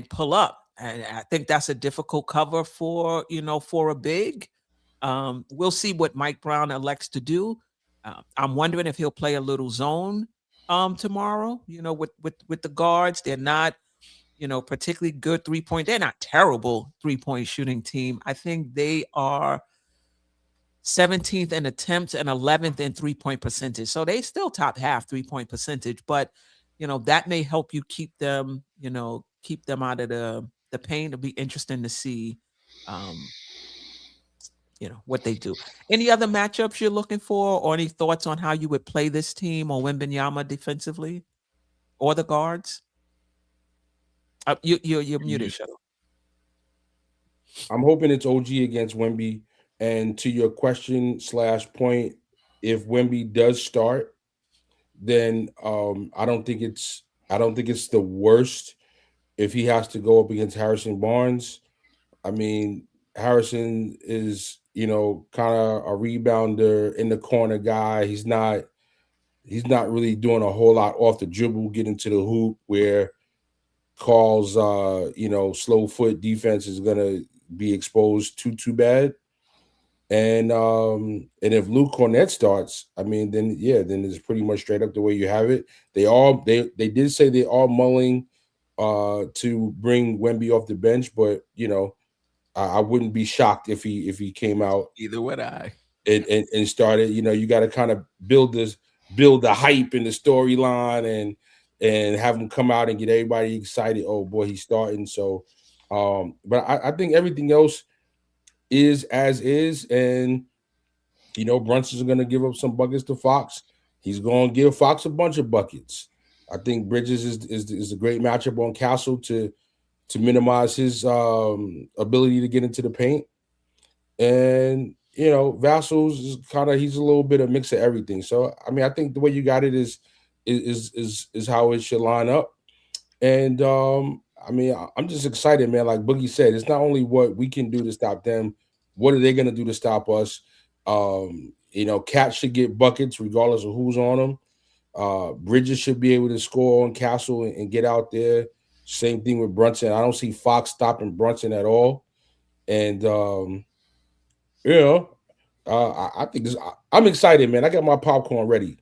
pull up. And I think that's a difficult cover for a big. We'll see what Mike Brown elects to do. I'm wondering if he'll play a little zone tomorrow, with the guards. They're not, particularly good 3-point. They're not terrible 3-point shooting team. I think they are 17th in attempts and 11th in 3-point percentage. So they still top half 3-point percentage, but that may help you keep them out of the paint. It'll be interesting to see what they do. Any other matchups you're looking for, or any thoughts on how you would play this team or Wembenyama defensively, or the guards? You're muted, Shuttle. I'm hoping it's OG against Wemby. And to your question / point, if Wemby does start, then I don't think it's the worst if he has to go up against Harrison Barnes. I mean, Harrison is, kind of a rebounder in the corner guy. He's not really doing a whole lot off the dribble, getting to the hoop where Carl's slow foot defense is gonna be exposed too bad. And if Luke Cornett starts, I mean, then it's pretty much straight up the way you have it. They did say they are mulling to bring Wemby off the bench, but I wouldn't be shocked if he came out. Either would I. And started. You got to kind of build the hype and the storyline and have him come out and get everybody excited. Oh boy, he's starting. So, but I think everything else is as is, and Brunson's going to give up some buckets to Fox. He's going to give Fox a bunch of buckets. I think Bridges is a great matchup on Castle to minimize his ability to get into the paint. And Vassell's is he's a little bit of mix of everything. So I mean, I think the way you got it is how it should line up. And I mean, I'm just excited, man. Like Boogie said, it's not only what we can do to stop them, what are they going to do to stop us? Cat should get buckets regardless of who's on them. Bridges should be able to score on Castle and get out there. Same thing with Brunson. I don't see Fox stopping Brunson at all. And I think I'm excited, man. I got my popcorn ready.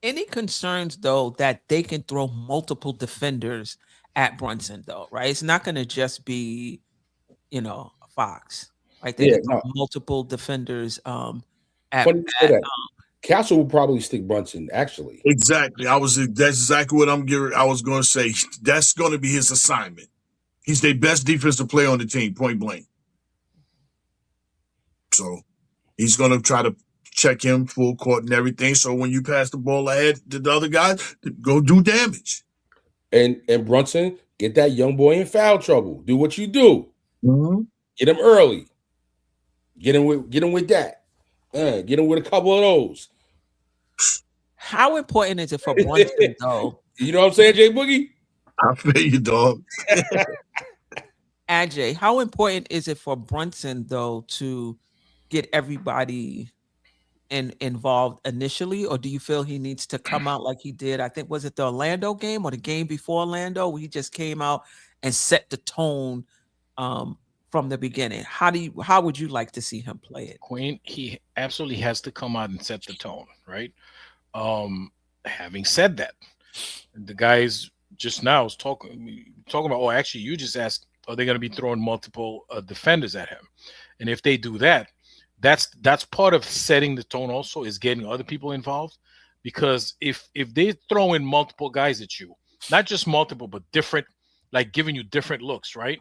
Any concerns, though, that they can throw multiple defenders at Brunson, though, right? It's not going to just be, Fox. Right? They can throw multiple defenders at Castle will probably stick Brunson, actually. Exactly. That's exactly what I was going to say. That's going to be his assignment. He's their best defensive player on the team, point blank. So he's going to try to check him full court and everything. So when you pass the ball ahead to the other guys, go do damage. And Brunson, get that young boy in foul trouble. Do what you do. Mm-hmm. Get him early. Get him with that. Get him with a couple of those. How important is it for Brunson, though? You know what I'm saying, Jay Boogie? I feel you, dog. Ajay, how important is it for Brunson, though, to get everybody involved initially, or do you feel he needs to come out like he did? I think, was it the Orlando game or the game before Orlando, where he just came out and set the tone from the beginning? How would you like to see him play it? Queen, he absolutely has to come out and set the tone, right? Having said that, the guys just now was talking about, oh, actually, you just asked, are they going to be throwing multiple defenders at him? And if they do that, that's part of setting the tone also, is getting other people involved. Because if they throw in multiple guys at you, not just multiple, but different, like giving you different looks, right?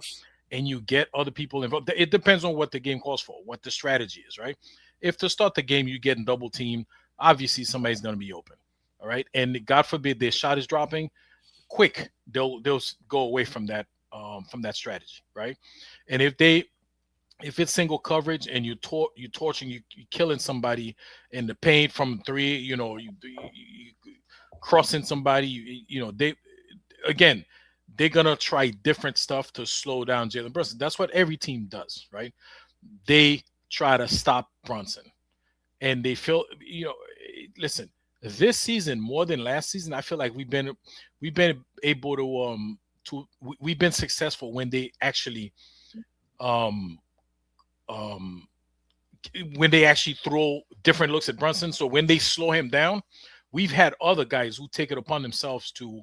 And you get other people involved. It depends on what the game calls for, what the strategy is, right? If to start the game, you get double teamed, obviously somebody's going to be open, all right? And God forbid their shot is dropping, quick, they'll go away from that strategy, right? And if it's single coverage and you're torching, you killing somebody in the paint from three, you crossing somebody, they're gonna try different stuff to slow down Jalen Brunson. That's what every team does, right? They try to stop Brunson, and they feel, listen, this season more than last season, I feel like we've been able to we've been successful when they actually throw different looks at Brunson. So when they slow him down, we've had other guys who take it upon themselves to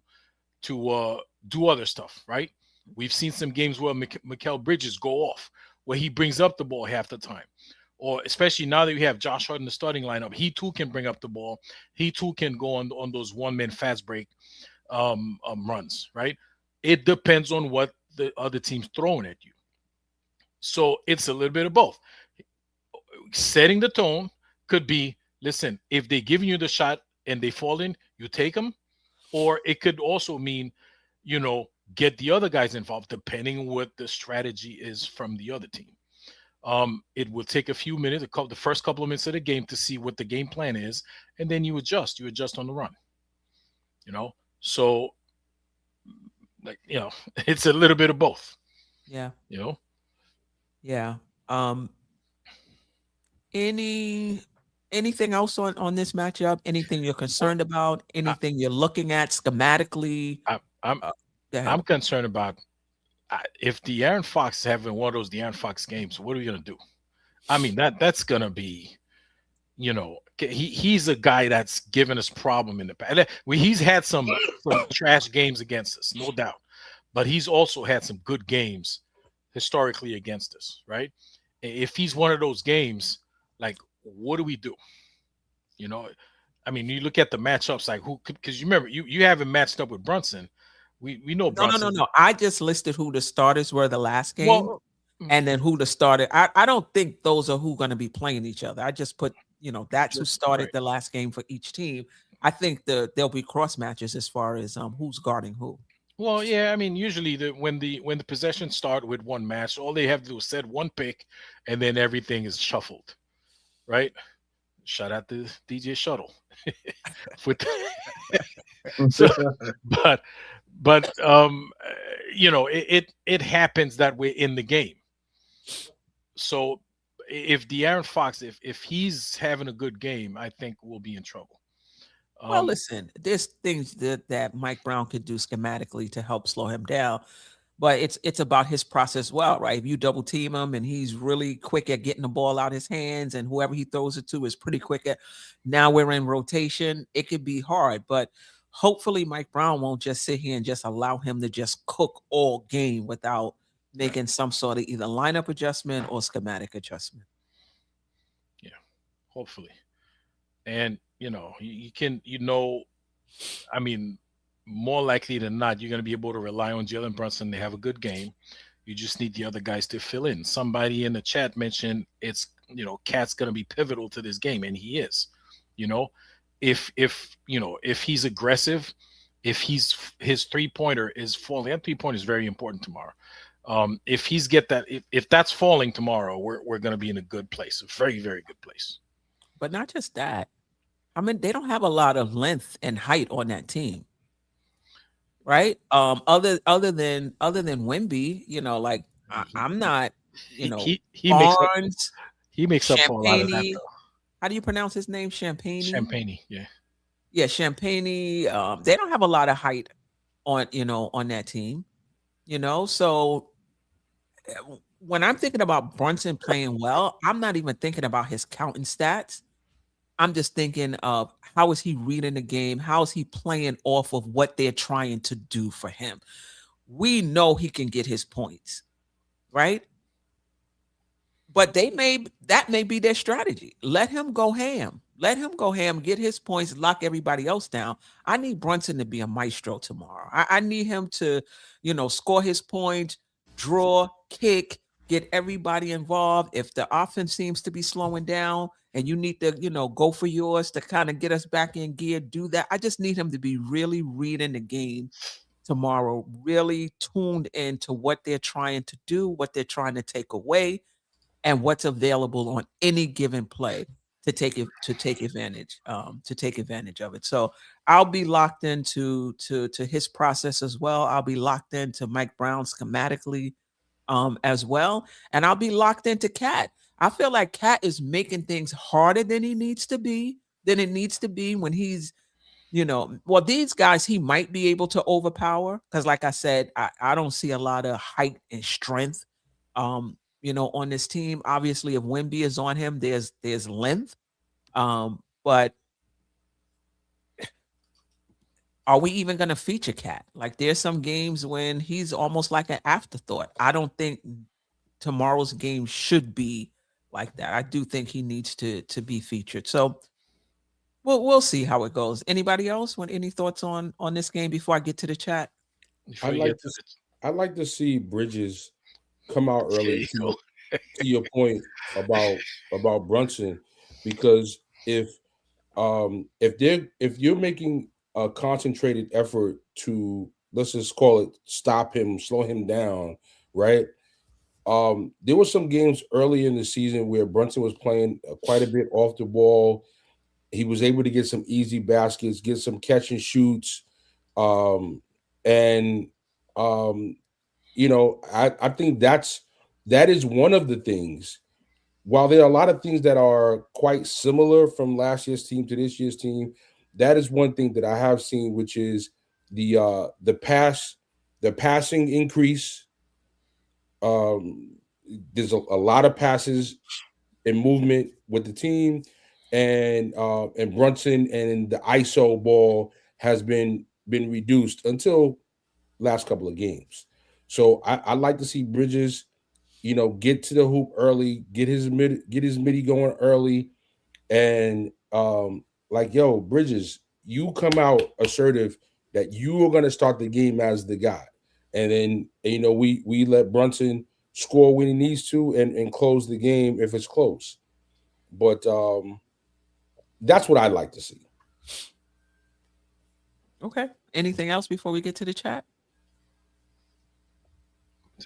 do other stuff, right? We've seen some games where Mikal Bridges go off, where he brings up the ball half the time. Or especially now that we have Josh Hart in the starting lineup, he too can bring up the ball. He too can go on those one-man fast break runs, right? It depends on what the other team's throwing at you. So it's a little bit of both. Setting the tone could be, listen, if they're giving you the shot and they fall in, you take them. Or it could also mean, get the other guys involved, depending on what the strategy is from the other team. It will take a few minutes, the first couple of minutes of the game, to see what the game plan is, and then you adjust. You adjust on the run. So, it's a little bit of both. Yeah. Yeah. Anything else on this matchup? Anything you're Well, concerned about? Anything you're looking at schematically? I, I'm Uh, Go ahead. I'm concerned about if De'Aaron Fox is having one of those De'Aaron Fox games. What are we gonna do? I mean that's gonna be, he's a guy that's given us problem in the past. He's had some trash games against us, no doubt, but he's also had some good games historically against us, right? If he's one of those games, like, what do we do? You know, I mean, you look at the matchups, like who, because you remember you haven't matched up with Brunson. We know Brunson. No. I just listed who the starters were the last game, Well, and then who the starter. I don't think those are who going to be playing each other. I just put, that's who started right. the last game for each team. I think there'll be cross matches as far as who's guarding who. Well, yeah, I mean, usually when the possessions start with one match, all they have to do is set one pick, and then everything is shuffled, right? Shout out to DJ Shuttle. With so, but it happens that way in the game. So if De'Aaron Fox, if he's having a good game, I think we'll be in trouble. Well, listen, there's things that Mike Brown could do schematically to help slow him down, but it's about his process. Well, right? If you double team him and he's really quick at getting the ball out his hands, and whoever he throws it to is pretty quick at. Now we're in rotation. It could be hard, but hopefully Mike Brown won't just sit here and just allow him to just cook all game without making some sort of either lineup adjustment or schematic adjustment. Yeah, hopefully. And I mean, more likely than not, you're going to be able to rely on Jalen Brunson to have a good game. You just need the other guys to fill in. Somebody in the chat mentioned Cat's going to be pivotal to this game, and he is. If he's aggressive, if his 3-pointer is falling, that 3-pointer is very important tomorrow. If he's if that's falling tomorrow, we're going to be in a good place, a very, very good place. But not just that. I mean, they don't have a lot of length and height on that team, right? Other than Wemby, I'm not, he Barnes, makes up for a lot of that, though. How do you pronounce his name? Champagne, yeah. Yeah, Champagne. They don't have a lot of height on that team, So when I'm thinking about Brunson playing well, I'm not even thinking about his counting stats. I'm just thinking of how is he reading the game? How is he playing off of what they're trying to do for him? We know he can get his points, right? But that may be their strategy. Let him go ham. Let him go ham, get his points, lock everybody else down. I need Brunson to be a maestro tomorrow. I need him to, score his points, draw, kick, get everybody involved. If the offense seems to be slowing down and you need to, go for yours to kind of get us back in gear, do that. I just need him to be really reading the game tomorrow, really tuned into what they're trying to do, what they're trying to take away, and what's available on any given play to take advantage of it. So I'll be locked into his process as well. I'll be locked into Mike Brown schematically as well, and I'll be locked into Cat. I feel like Cat is making things harder than it needs to be when he's, these guys he might be able to overpower because, like I said, I don't see a lot of height and strength, on this team. Obviously, if Wemby is on him, there's length, but are we even going to feature Cat? Like, there's some games when he's almost like an afterthought. I don't think tomorrow's game should be like that. I do think he needs to be featured. So we'll see how it goes. Anybody else want any thoughts on this game before I get to the chat? I'd like to see Bridges come out early to your point about Brunson, because if you're making a concentrated effort to, let's just call it, stop him, slow him down, right? There were some games early in the season where Brunson was playing quite a bit off the ball. He was able to get some easy baskets, get some catch and shoots, I think that's that is one of the things. While there are a lot of things that are quite similar from last year's team to this year's team, that is one thing that I have seen, which is the passing increase. There's a lot of passes and movement with the team, and Brunson and the ISO ball has been reduced until last couple of games. So I like to see Bridges, get to the hoop early, get his midi going early, and yo, Bridges, you come out assertive that you are going to start the game as the guy, and then we let Brunson score when he needs to and close the game if it's close. But that's what I'd like to see. Okay. Anything else before we get to the chat?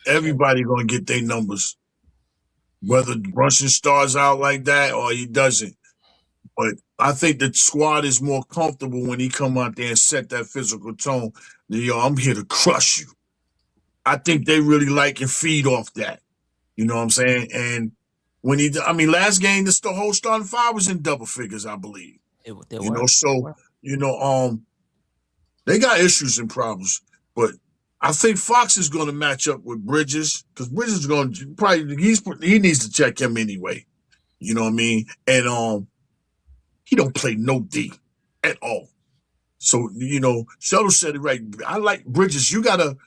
Everybody gonna get their numbers, whether Brunson starts out like that or he doesn't. But I think the squad is more comfortable when he come out there and set that physical tone. I'm here to crush you. I think they really like and feed off that. You know what I'm saying? And when last game, the whole starting five was in double figures, I believe. They got issues and problems, but I think Fox is going to match up with Bridges because Bridges is going to he needs to check him anyway. You know what I mean? And he don't play no D at all. So Shuttle said it right. I like Bridges. You got to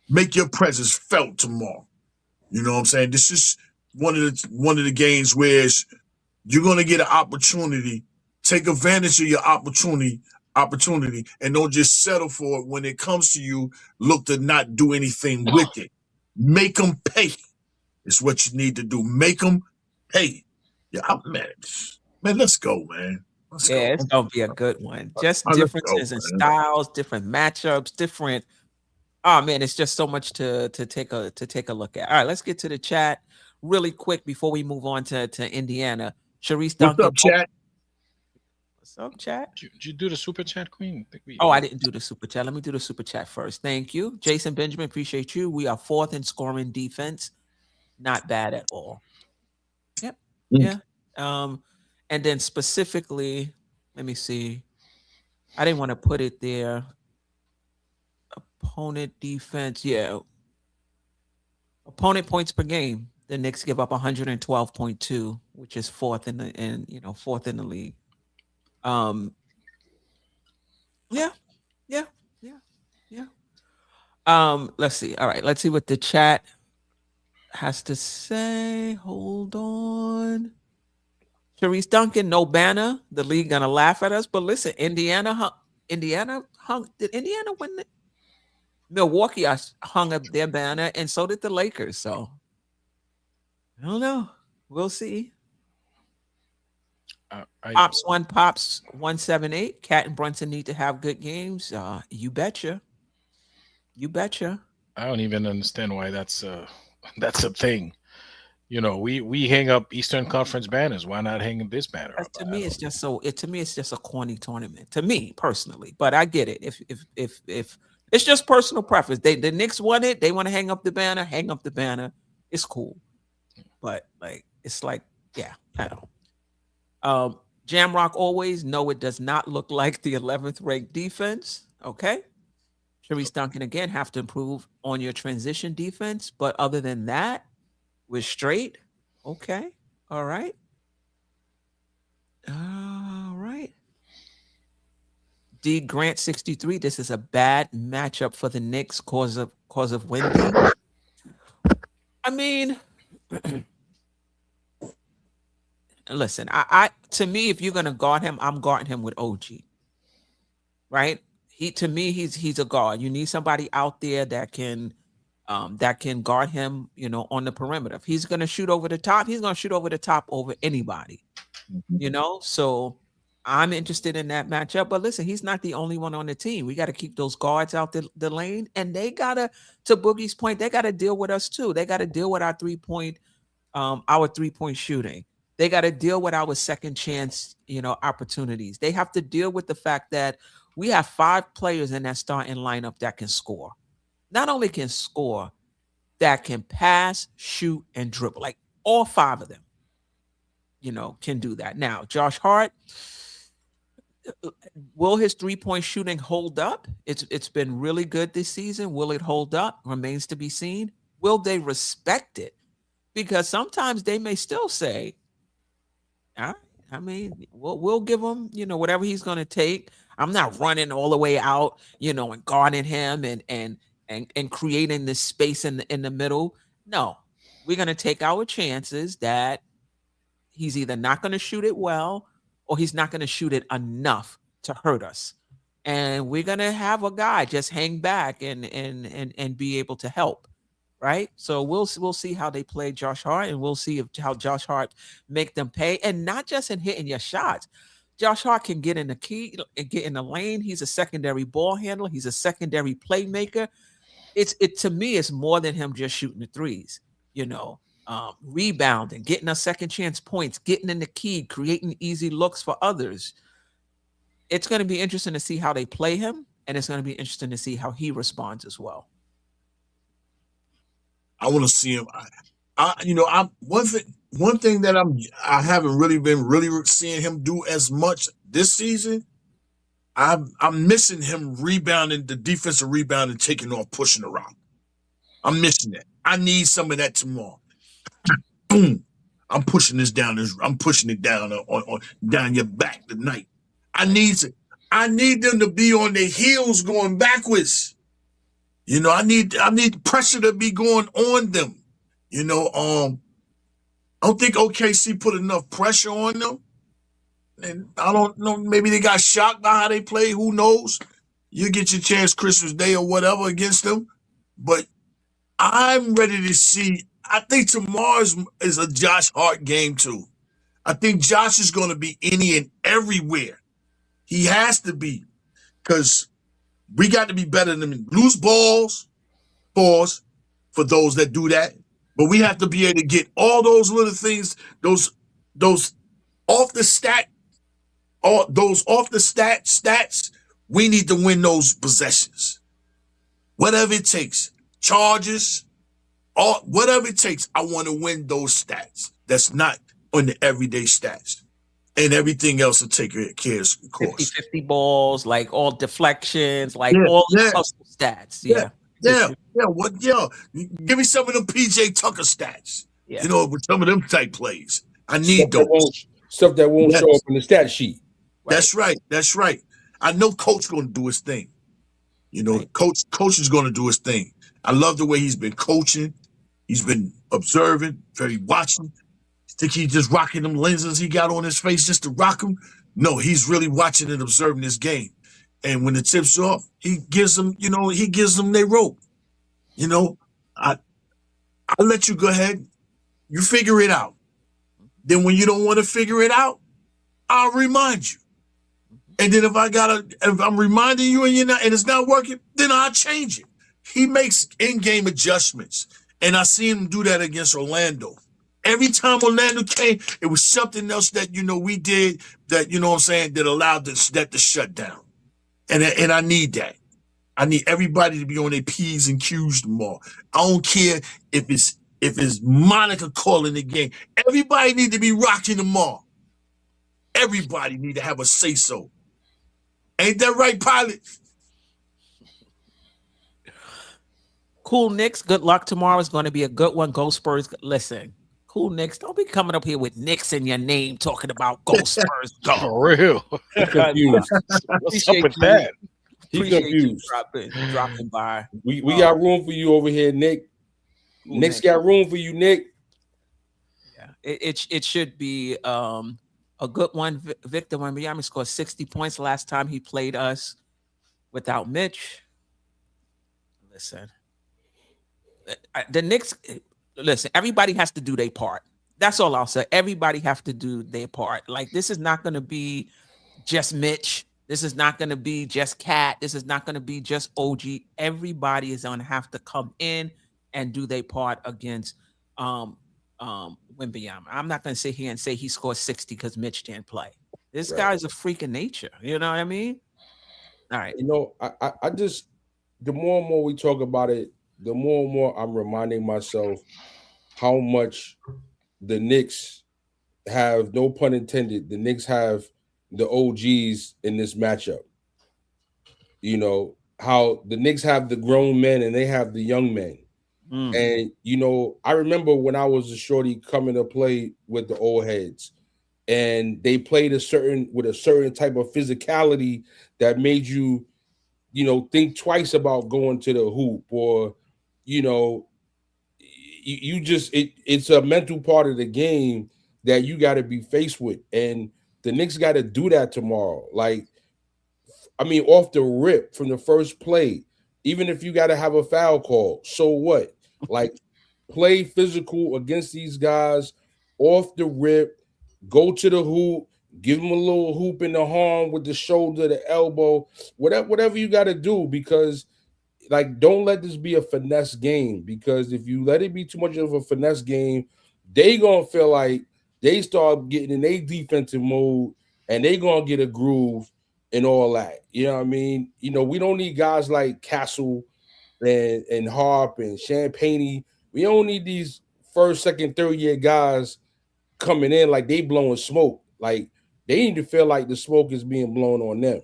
make your presence felt tomorrow. You know what I'm saying? This is one of the games where you're going to get an opportunity. Take advantage of your opportunity, and don't just settle for it when it comes to you. Look to not do anything with it. Make them pay. Is what you need to do. Make them pay. Yeah, man, let's go, man. Let's go. It's gonna be a good one. Just differences in styles, different matchups, different. Oh man, it's just so much to take a look at. All right, let's get to the chat really quick before we move on to Indiana. Sharice Duncan. What's up, chat? What's up, chat? Did you do the super chat, Queen? I didn't do the super chat. Let me do the super chat first. Thank you, Jason Benjamin. Appreciate you. We are 4th in scoring defense. Not bad at all. Yep. Yeah. And then specifically, let me see. I didn't want to put it there. Opponent defense, yeah. Opponent points per game. The Knicks give up 112.2, which is 4th in the league. Yeah. Let's see. All right, let's see what the chat has to say. Hold on. Sharice Duncan, no banner. The league gonna laugh at us. But listen, Indiana hung. Did Indiana win it? Milwaukee hung up their banner, and so did the Lakers. So I don't know. We'll see. Pops 178. Cat and Brunson need to have good games. You betcha. I don't even understand why that's a thing. We hang up Eastern Conference banners. Why not hang this banner up? To me, it's just a corny tournament. To me personally, but I get it. If it's just personal preference, the Knicks want it. They want to hang up the banner. Hang up the banner. It's cool, but it's yeah, I don't. Jamrock always. No, it does not look like the 11th ranked defense. Okay. Sharice Duncan again have to improve on your transition defense, but other than that, we're straight. Okay. All right. D Grant 63. This is a bad matchup for the Knicks cause of Wemby. I mean, listen, I to me, if you're gonna guard him, I'm guarding him with OG. Right? He's a guard. You need somebody out there that can guard him, on the perimeter. If he's gonna shoot over the top, he's gonna shoot over the top over anybody. So I'm interested in that matchup. But listen, he's not the only one on the team. We got to keep those guards out the lane, and they gotta, to Boogie's point, they gotta deal with us too. They gotta deal with our 3-point shooting. They got to deal with our second chance, opportunities. They have to deal with the fact that we have 5 players in that starting lineup that can score. Not only can score, that can pass, shoot, and dribble. Like all 5 of them, can do that. Now, Josh Hart, will his 3-point shooting hold up? It's been really good this season. Will it hold up? Remains to be seen. Will they respect it? Because sometimes they may still say, all right, I mean, we'll give him, whatever he's going to take. I'm not running all the way out, and guarding him and creating this space in the middle. No, we're going to take our chances that he's either not going to shoot it well or he's not going to shoot it enough to hurt us. And we're going to have a guy just hang back and be able to help. Right. So we'll see how they play Josh Hart, and we'll see how Josh Hart make them pay, and not just in hitting your shots. Josh Hart can get in the key and get in the lane. He's a secondary ball handler. He's a secondary playmaker. To me, it's more than him just shooting the threes, rebounding, getting a second chance points, getting in the key, creating easy looks for others. It's going to be interesting to see how they play him, and it's going to be interesting to see how he responds as well. I want to see him. One thing that I haven't really been seeing him do as much this season. I'm missing him rebounding, the defensive rebounding, taking off, pushing the rock. I'm missing that. I need some of that tomorrow. Boom! I'm pushing this down. I'm pushing it down on down your back tonight. I need them to be on their heels going backwards. I need pressure to be going on them. I don't think OKC put enough pressure on them. And I don't know, maybe they got shocked by how they play. Who knows? You get your chance Christmas Day or whatever against them. But I'm ready to see. I think tomorrow's is a Josh Hart game too. I think Josh is going to be any and everywhere. He has to be, because we got to be better than them. Loose balls, pause, for those that do that. But we have to be able to get all those little things, those off the stat, stats. We need to win those possessions. Whatever it takes, charges, whatever it takes, I want to win those stats. That's not on the everyday stats. And everything else will take care of course. 50-50 balls, like all deflections, like all the hustle stats. Yeah. Give me some of them PJ Tucker stats. Yeah. With some of them type plays. I need stuff that won't show up in the stat sheet. Right. That's right. I know Coach going to do his thing. Right. Coach is going to do his thing. I love the way he's been coaching. He's been observing, very watching. Think he's just rocking them lenses he got on his face just to rock them? No, he's really watching and observing this game. And when the tip's off, he gives them, their rope. I'll let you go ahead. You figure it out. Then when you don't want to figure it out, I'll remind you. And then if I'm reminding you and it's not working, then I'll change it. He makes in-game adjustments. And I seen him do that against Orlando. Every time Orlando came, it was something else that, we did that, that allowed that to shut down. And I need that. I need everybody to be on their P's and Q's tomorrow. I don't care if it's Monica calling the game. Everybody need to be rocking tomorrow. Everybody need to have a say-so. Ain't that right, Pilot? Cool, Knicks. Good luck tomorrow. It's going to be a good one. Go Spurs. Listen. Cool, Knicks. Don't be coming up here with Knicks in your name talking about Go Spurs. Go. For real. Confused. What's up with that? He's confused. Dropping by. We got room for you over here, Nick. Cool, Knicks got room for you, Nick. Yeah, it should be a good one. Victor Wembenyama scored 60 points last time he played us without Mitch. Listen, the Knicks. Listen, everybody has to do their part. That's all I'll say. Everybody have to do their part. Like, this is not going to be just Mitch. This is not going to be just Cat. This is not going to be just OG. Everybody is going to have to come in and do their part against Wembenyama. I'm not going to sit here and say he scored 60 because Mitch didn't play. This guy's a freak of nature. You know what I mean? All right. I just, the more and more we talk about it, the more and more I'm reminding myself how much the Knicks have, no pun intended, the Knicks have the OGs in this matchup. You know, how the Knicks have the grown men and they have the young men. And you know, I remember when I was a shorty coming to play with the old heads, and they played a certain type of physicality that made you, you know, think twice about going to the hoop, or you know, you just it's a mental part of the game that you got to be faced with, and the Knicks got to do that tomorrow. Like, I mean, off the rip from the first play, even if you got to have a foul call, so what? Like, play physical against these guys off the rip, go to the hoop, give them a little hoop in the arm with the shoulder, the elbow, whatever you got to do, because like, don't let this be a finesse game, because if you let it be too much of a finesse game, they gonna feel like they start getting in a defensive mode and they gonna get a groove and all that. You know what I mean? You know, we don't need guys like Castle and Harp and Champagne. We don't need these first, second, third year guys coming in like they blowing smoke. Like, they need to feel like the smoke is being blown on them.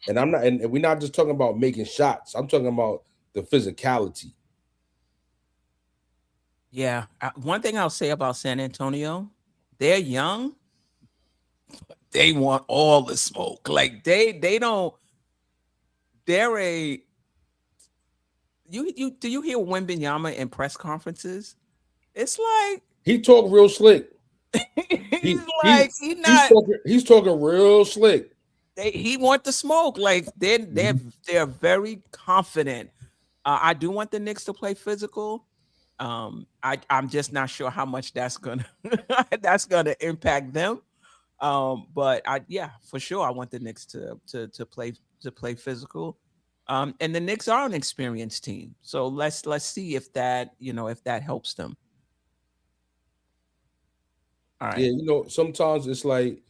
And I'm not, and we're not just talking about making shots. I'm talking about the physicality. Yeah. One thing I'll say about San Antonio, they're young. They want all the smoke. Like, they don't. They're a. You do you hear Wembenyama in press conferences? It's like He talk real slick. he's like He's talking real slick. he want the smoke. Like, they're very confident. I do want the Knicks to play physical. I'm just not sure how much that's gonna that's gonna impact them. But for sure, I want the Knicks to play physical. And the Knicks are an experienced team, so let's see if that if that helps them. All right. Yeah, you know, sometimes it's like,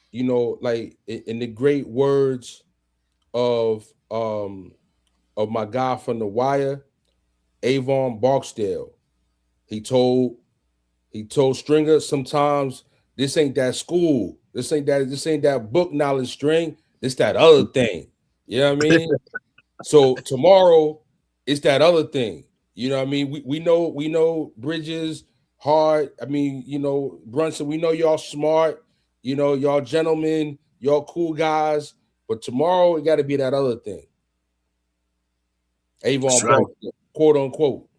you know, like in the great words of my guy from The Wire, Avon Barksdale. He told Stringer, sometimes this ain't that school. This ain't that book knowledge string. This that other thing. You know what I mean? So tomorrow it's that other thing. You know what I mean? We know Bridges, Hard. I mean, you know, Brunson, we know y'all smart, you know, y'all gentlemen, y'all cool guys. But tomorrow it got to be that other thing. Avon Barksdale, quote unquote.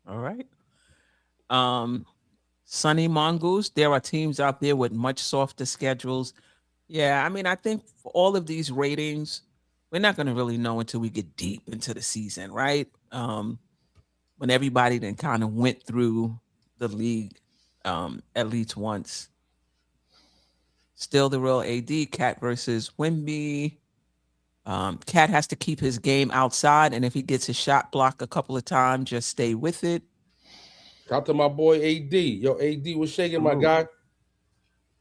All right. Sunny Mongoose, there are teams out there with much softer schedules. Yeah, I mean, I think for all of these ratings, we're not going to really know until we get deep into the season, right? When everybody then kind of went through the league at least once. Still the real AD, Cat versus Wemby. Cat has to keep his game outside, and if he gets his shot blocked a couple of times, just stay with it. Shout to my boy AD. Yo, AD was shaking, my guy.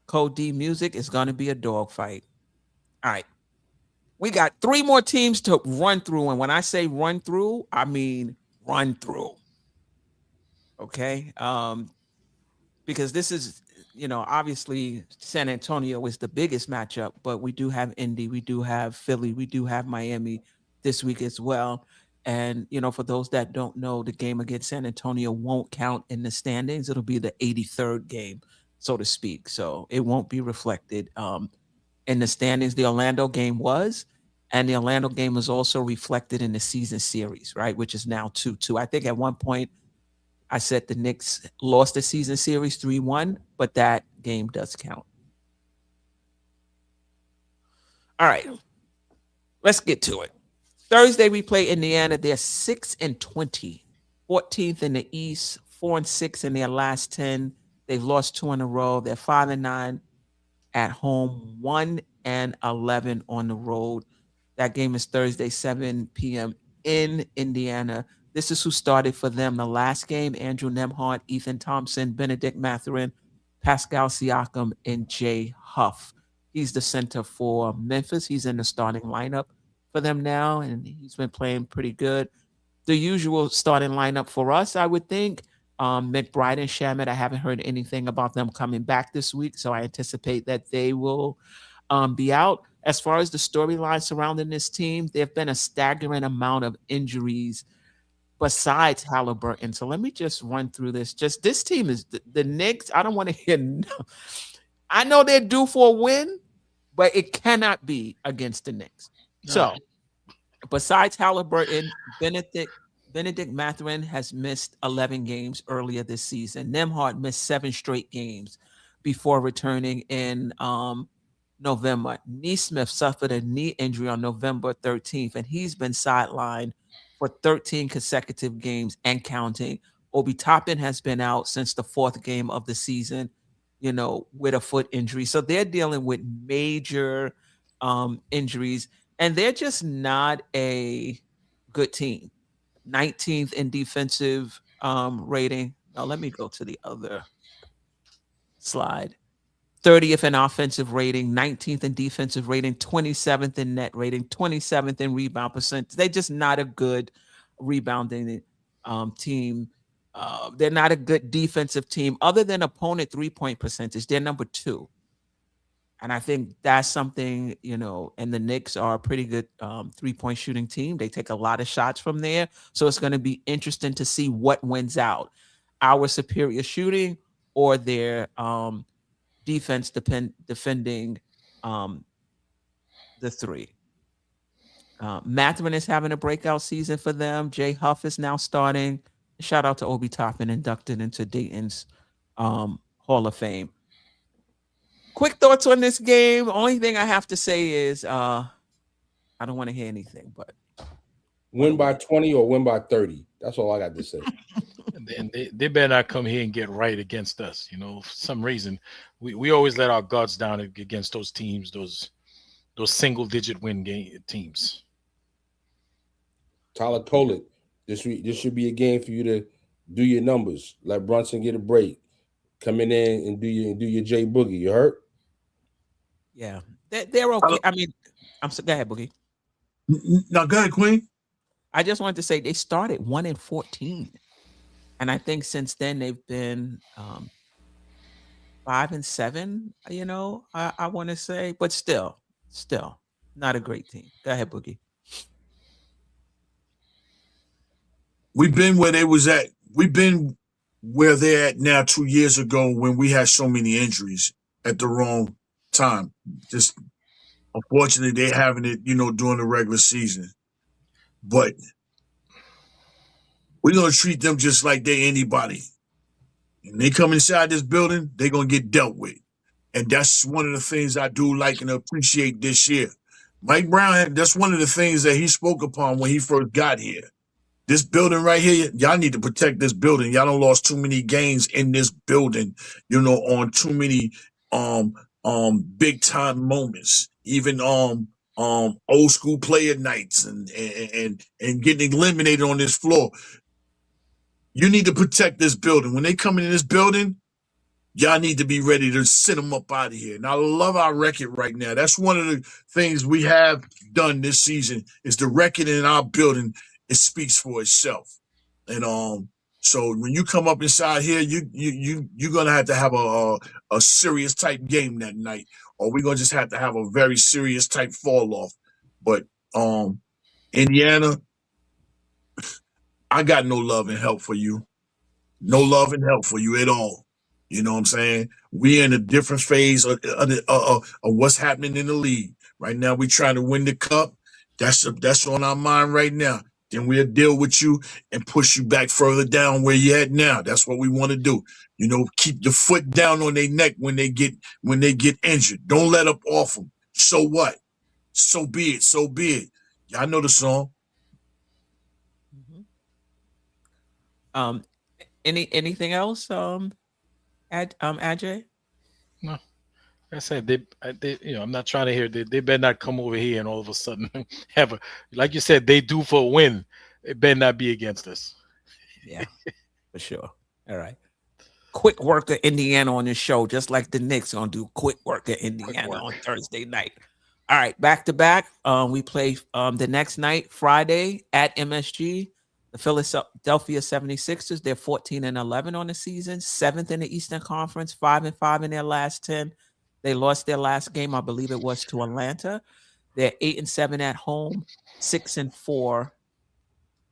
Code D Music is going to be a dogfight. All right. We got 3 more teams to run through. And when I say run through, I mean run through. Okay. Because this is, obviously San Antonio is the biggest matchup, but we do have Indy, we do have Philly, we do have Miami this week as well. And, for those that don't know, the game against San Antonio won't count in the standings. It'll be the 83rd game, so to speak. So it won't be reflected in the standings. The Orlando game was, and the Orlando game was also reflected in the season series, right? Which is now 2-2. I think at one point I said the Knicks lost the season series 3-1, but that game does count. All right, let's get to it. Thursday, we play Indiana. They're 6-20, 14th in the East, 4-6 in their last 10. They've lost 2 in a row. They're 5-9 at home, 1-11 on the road. That game is Thursday, 7 p.m. in Indiana. This is who started for them the last game: Andrew Nembhard, Ethan Thompson, Benedict Mathurin, Pascal Siakam, and Jay Huff. He's the center for Memphis. He's in the starting lineup for them now, and he's been playing pretty good. the usual starting lineup for us, I would think. McBride and Shamet, I haven't heard anything about them coming back this week, so I anticipate that they will be out. As far as the storyline surrounding this team, there have been a staggering amount of injuries besides Halliburton. So let me just run through this. Just this team is the Knicks. I don't want to hear. I know they're due for a win, but it cannot be against the Knicks. No. So besides Halliburton, Benedict Mathurin has missed 11 games earlier this season. Nembhard missed 7 straight games before returning in November. Neesmith suffered a knee injury on November 13th, and he's been sidelined for 13 consecutive games and counting. Obi Toppin has been out since the 4th game of the season, with a foot injury. So they're dealing with major injuries, and they're just not a good team. 19th in defensive rating. Now let me go to the other slide. 30th in offensive rating, 19th in defensive rating, 27th in net rating, 27th in rebound percent. They're just not a good rebounding team. They're not a good defensive team. Other than opponent 3-point percentage, they're number 2. And I think that's something, and the Knicks are a pretty good 3-point shooting team. They take a lot of shots from there. So it's going to be interesting to see what wins out. Our superior shooting or their defense defending the 3. Mathurin is having a breakout season for them. Jay Huff is now starting. Shout out to Obi Toppin, inducted into Dayton's Hall of Fame. Quick thoughts on this game. Only thing I have to say is I don't want to hear anything, but win by 20 or win by 30. That's all I got to say. And they better not come here and get right against us. For some reason, we always let our guards down against those teams, those single-digit win teams. Tyler Kolek, this should be a game for you to do your numbers. Let Brunson get a break. Coming in and do your J Boogie. You hurt? Yeah, they're okay. I mean, go ahead, Boogie. Now, go ahead, Queen. I just wanted to say they started 1-14, and I think since then they've been 5-7. I want to say, but still not a great team. Go ahead, Boogie. We've been where they was at. We've been where they're at now 2 years ago when we had so many injuries at the wrong time. Just unfortunately, they're having it, during the regular season. But we're going to treat them just like they're anybody. And they come inside this building, they're going to get dealt with. And that's one of the things I do like and appreciate this year. Mike Brown, that's one of the things that he spoke upon when he first got here. This building right here, y'all need to protect this building. Y'all don't lost too many games in this building, on too many big time moments. Even old school player nights and getting eliminated on this floor. You need to protect this building. When they come into this building, y'all need to be ready to send them up out of here. And I love our record right now. That's one of the things we have done this season is the record in our building. It speaks for itself. And so when you come up inside here, you're gonna have a serious type game that night, or we're gonna just have to have a very serious type fall off. But Indiana, I got no love and help for you. No love and help for you at all. You know what I'm saying? We're in a different phase of what's happening in the league. Right now, we're trying to win the cup. That's on our mind right now. Then we'll deal with you and push you back further down where you're at now. That's what we want to do. Keep your foot down on their neck when they get injured. Don't let up off them. So what? So be it. So be it. Y'all know the song. Anything else? Ajay? No. I said they I'm not trying to hear they better not come over here and all of a sudden have like you said, they do for a win. It better not be against us. Yeah, for sure. All right. Quick work at Indiana on this show, just like the Knicks gonna do quick work at Indiana on Thursday night. All right, back to back. We play the next night, Friday at MSG. The Philadelphia 76ers, they're 14-11 on the season, 7th in the Eastern Conference, 5-5 in their last 10. They lost their last game, I believe it was to Atlanta. They're 8-7 at home, 6-4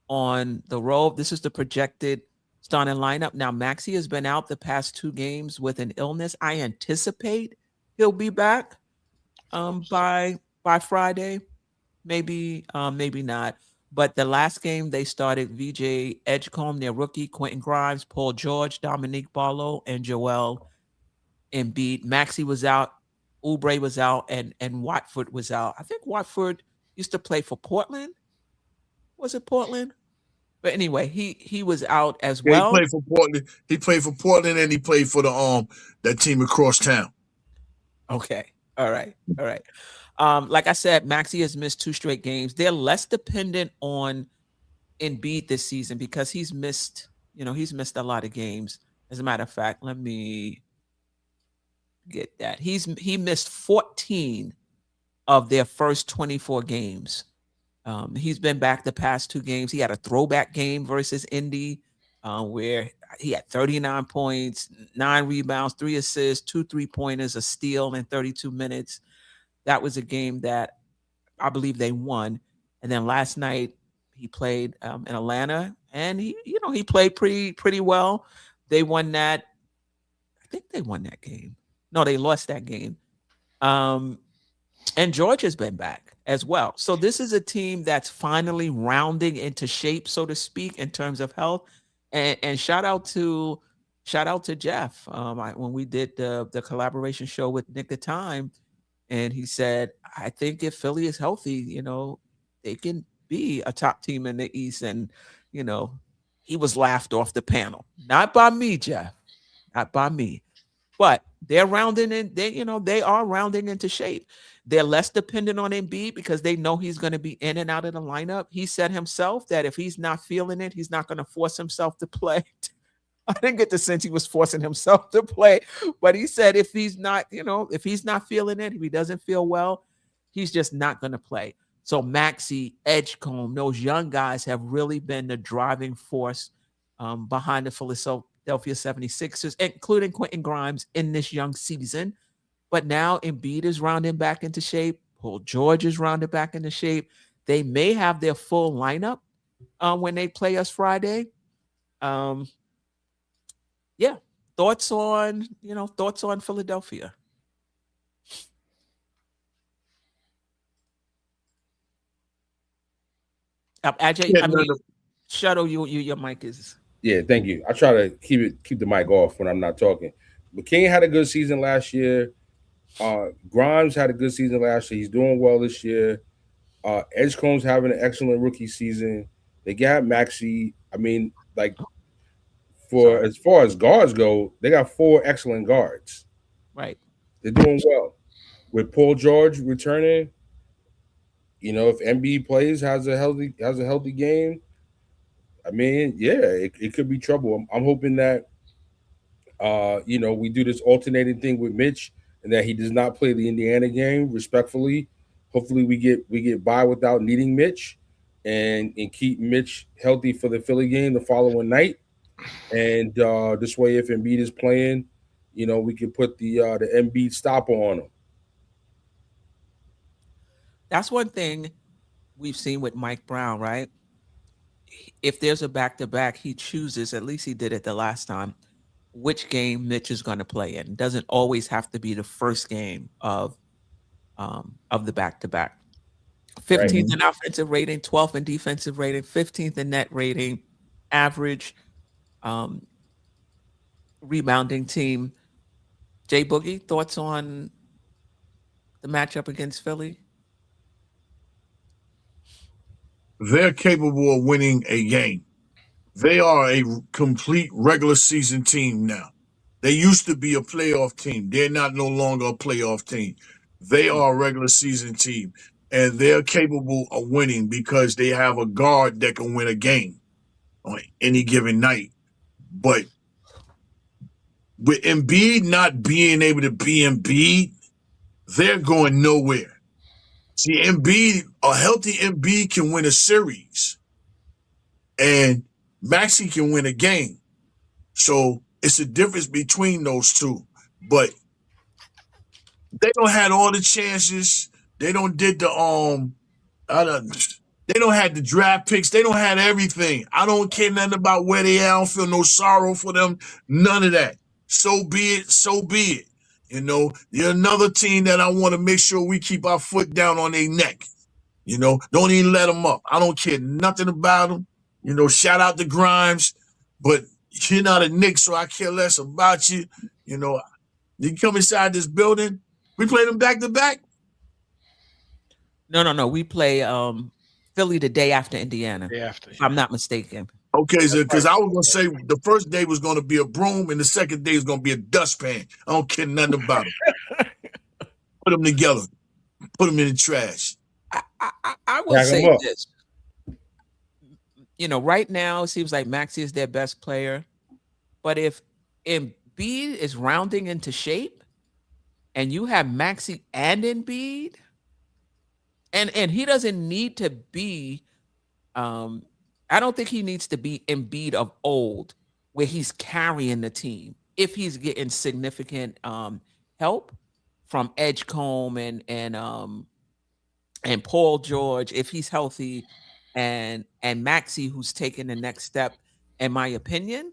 on the road. This is the projected starting lineup. Now, Maxey has been out the past 2 games with an illness. I anticipate he'll be back by Friday. Maybe not. But the last game they started VJ Edgecombe, their rookie, Quentin Grimes, Paul George, Dominique Barlow, and Joel Embiid. Maxey was out, Oubre was out, and Watford was out. I think Watford used to play for Portland. Was it Portland? But anyway, he was out as well. He played for Portland. He played for Portland, and he played for the that team across town. Okay. All right. Like I said, Maxey has missed 2 straight games. They're less dependent on Embiid this season because he's missed a lot of games. As a matter of fact, let me get that. He missed 14 of their first 24 games. He's been back the past 2 games. He had a throwback game versus Indy where he had 39 points, 9 rebounds, 3 assists, 2 3-pointers, a steal in 32 minutes. That was a game that I believe they won. And then last night he played in Atlanta, and he played pretty well. They won that. I think they won that game. No, they lost that game. And George has been back as well. So this is a team that's finally rounding into shape, so to speak, in terms of health. And shout out to Geoff when we did the collaboration show with Nick at Time. And he said, I think if Philly is healthy, they can be a top team in the East. And, he was laughed off the panel. Not by me, Geoff. Not by me. But they're rounding in, they are rounding into shape. They're less dependent on Embiid because they know he's going to be in and out of the lineup. He said himself that if he's not feeling it, he's not going to force himself to play. I didn't get the sense he was forcing himself to play, but he said if he's not feeling it, if he doesn't feel well, he's just not going to play. So Maxey, Edgecombe, those young guys have really been the driving force behind the Philadelphia 76ers, including Quentin Grimes in this young season. But now Embiid is rounding back into shape. Paul George is rounded back into shape. They may have their full lineup when they play us Friday. Yeah. Thoughts on Philadelphia? Shuttle, your mic is. Yeah, thank you. I try to keep the mic off when I'm not talking. But King had a good season last year. Grimes had a good season last year. He's doing well this year. Edgecombe's having an excellent rookie season. They got Maxey. I mean, as far as guards go, they got 4 excellent guards. Right. They're doing well. With Paul George returning, if Embiid plays, has a healthy game, I mean, yeah, it could be trouble. I'm hoping that we do this alternating thing with Mitch and that he does not play the Indiana game respectfully. Hopefully we get by without needing Mitch and keep Mitch healthy for the Philly game the following night. And this way, if Embiid is playing, we can put the Embiid stopper on him. That's one thing we've seen with Mike Brown, right? If there's a back-to-back, he chooses, at least he did it the last time, which game Mitch is going to play in. It doesn't always have to be the first game of the back-to-back. 15th in offensive rating, 12th in defensive rating, 15th in net rating, average rebounding team. Jay Boogie, thoughts on the matchup against Philly? They're capable of winning a game. They are a complete regular season team now. They used to be a playoff team. They're not no longer a playoff team. They are a regular season team, and they're capable of winning because they have a guard that can win a game on any given night. But with Embiid not being able to be Embiid, they're going nowhere. See, a healthy Embiid can win a series. and Maxey can win a game. So it's a difference between those two. But they don't had all the chances. They don't did the they don't have the draft picks. They don't have everything. I don't care nothing about where they are. I don't feel no sorrow for them. None of that. So be it. So be it. You know, they're another team that I want to make sure we keep our foot down on their neck. You know, don't even let them up. I don't care nothing about them. You know, shout out to Grimes, but you're not a Knicks, so I care less about you. You know, you come inside this building. We play them back to back. No. We play Philly the day after Indiana. Day after, if I'm not mistaken. Okay, so because I was gonna say the first day was gonna be a broom and the second day is gonna be a dustpan. I don't care nothing about them. Put them together. Put them in the trash. I will say this. You know, right now it seems like Maxey is their best player, but if Embiid is rounding into shape, and you have Maxey and Embiid, and he doesn't need to be. I don't think he needs to be Embiid of old, where he's carrying the team. If he's getting significant help from Edgecombe and Paul George, if he's healthy, and Maxey, who's taking the next step, in my opinion,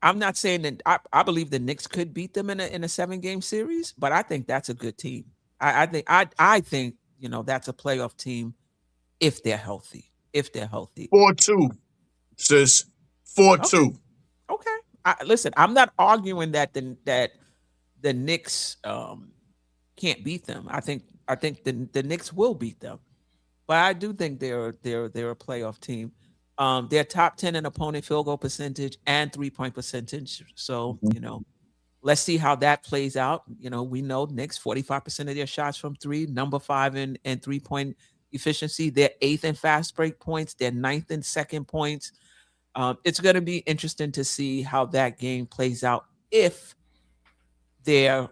I'm not saying that I believe the Knicks could beat them in a 7-game series, but I think that's a good team. I think you know that's a playoff team if they're healthy. 4-2, sis. 4-2. Okay. Listen, I'm not arguing that the Knicks can't beat them. I think the Knicks will beat them, but I do think they're a playoff team. They're top 10 in opponent field goal percentage and 3-point percentage. So you know, let's see how that plays out. You know, we know Knicks 45% of their shots from three, number 5 in 3-point efficiency. They're 8th in fast break points. They're 9th in second points. It's going to be interesting to see how that game plays out if they're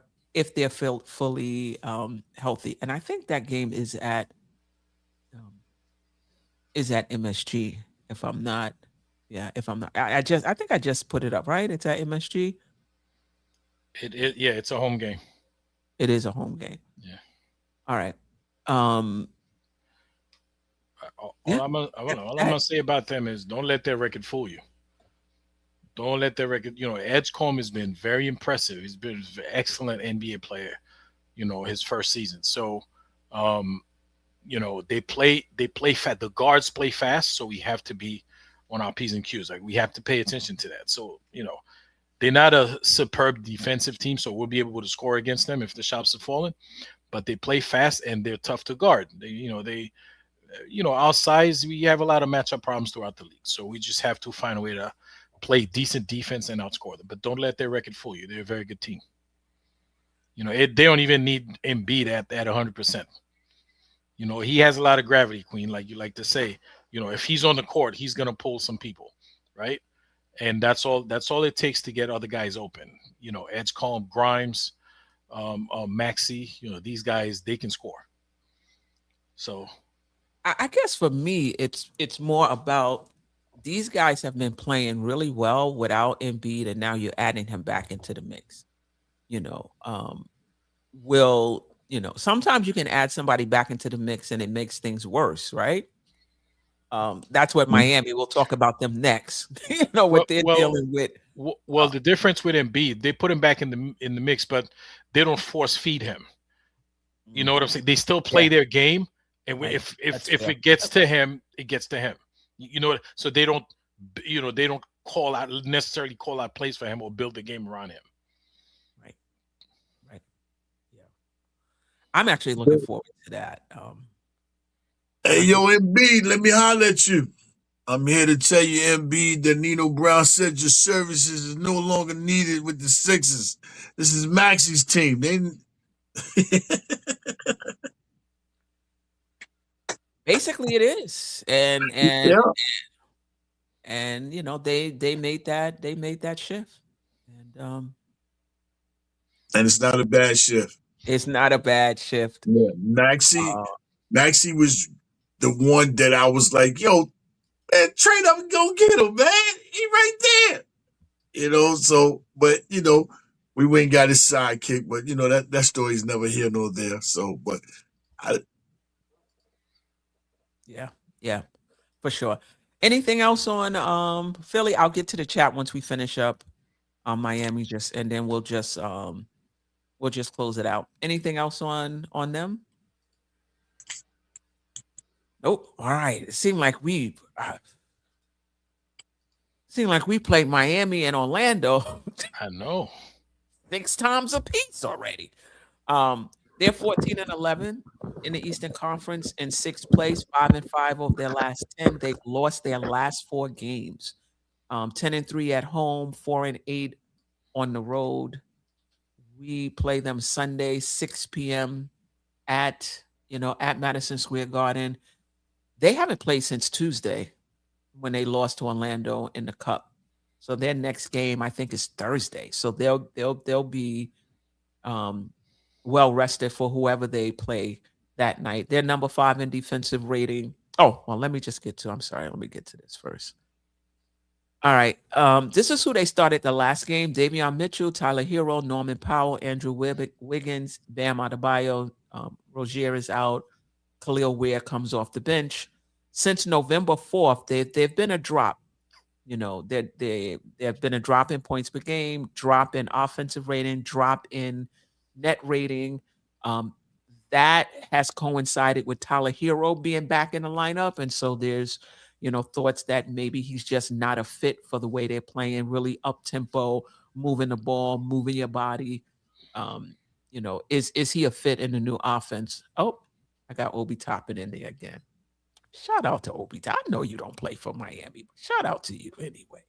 fully healthy. And I think that game is at MSG. If I'm not, I think I just put it up, right? It's at MSG. It's a home game. It is a home game. Yeah. All right. All I'm gonna say about them is don't let their record fool you. Don't let their record. You know, Edgecombe has been very impressive. He's been an excellent NBA player. You know, his first season. So, you know, they play fast. The guards play fast, so we have to be on our P's and Q's. Like we have to pay attention to that. So, you know, they're not a superb defensive team, so we'll be able to score against them if the shots are falling. But they play fast and they're tough to guard. Our size, we have a lot of matchup problems throughout the league. So we just have to find a way to play decent defense and outscore them. But don't let their record fool you. They're a very good team. You know, they don't even need Embiid at 100%. You know, he has a lot of gravity, Queen, like you like to say. You know, if he's on the court, he's going to pull some people, right? And that's all it takes to get other guys open. You know, Edgecombe, Grimes, Maxey, you know, these guys, they can score. So I guess for me, it's more about these guys have been playing really well without Embiid, and now you're adding him back into the mix. You know, sometimes you can add somebody back into the mix and it makes things worse, right? That's what Miami, we'll talk about them next. You know what they're dealing with. Well, the difference with Embiid, they put him back in the mix, but they don't force feed him. You know what I'm saying? They still play their game. And if it gets to him, it gets to him. You know, so they don't necessarily call out plays for him or build the game around him. Right. Yeah. I'm actually looking forward to that. Hey, yo, Embiid, let me holler at you. I'm here to tell you, Embiid, that Nino Brown said your services is no longer needed with the Sixers. This is Maxey's team. Basically, it is, and you know they made that shift, and it's not a bad shift. It's not a bad shift. Yeah, Maxey was the one that I was like, yo, Man, trade up and go get him, man. He right there. So, but we went and got his sidekick, but that story's never here nor there. So, but Yeah, for sure. Anything else on Philly? I'll get to the chat once we finish up on Miami, and then we'll just close it out. Anything else on them? Nope. All right. It seemed like we played Miami and Orlando. I know. 6 times apiece already. They're 14-11 in the Eastern Conference in 6th place, 5-5 of their last 10. They've lost their last 4 games. 10-3 at home, 4-8 on the road. We play them Sunday, 6 p.m. at Madison Square Garden. They haven't played since Tuesday when they lost to Orlando in the Cup. So their next game, I think, is Thursday. So they'll be well rested for whoever they play that night. They're number 5 in defensive rating. Oh, well, let me get to this first. All right. This is who they started the last game. Davion Mitchell, Tyler Hero, Norman Powell, Andrew Wiggins, Bam Adebayo. Rozier is out. Khalil Ware comes off the bench. Since November 4th, they've been a drop. There have been a drop in points per game, drop in offensive rating, drop in net rating. That has coincided with Tyler Hero being back in the lineup. And so there's, thoughts that maybe he's just not a fit for the way they're playing, really up-tempo, moving the ball, moving your body. Is he a fit in the new offense? Oh, I got Obi Toppin in there again. Shout out to Obi. I know you don't play for Miami, but shout out to you anyway.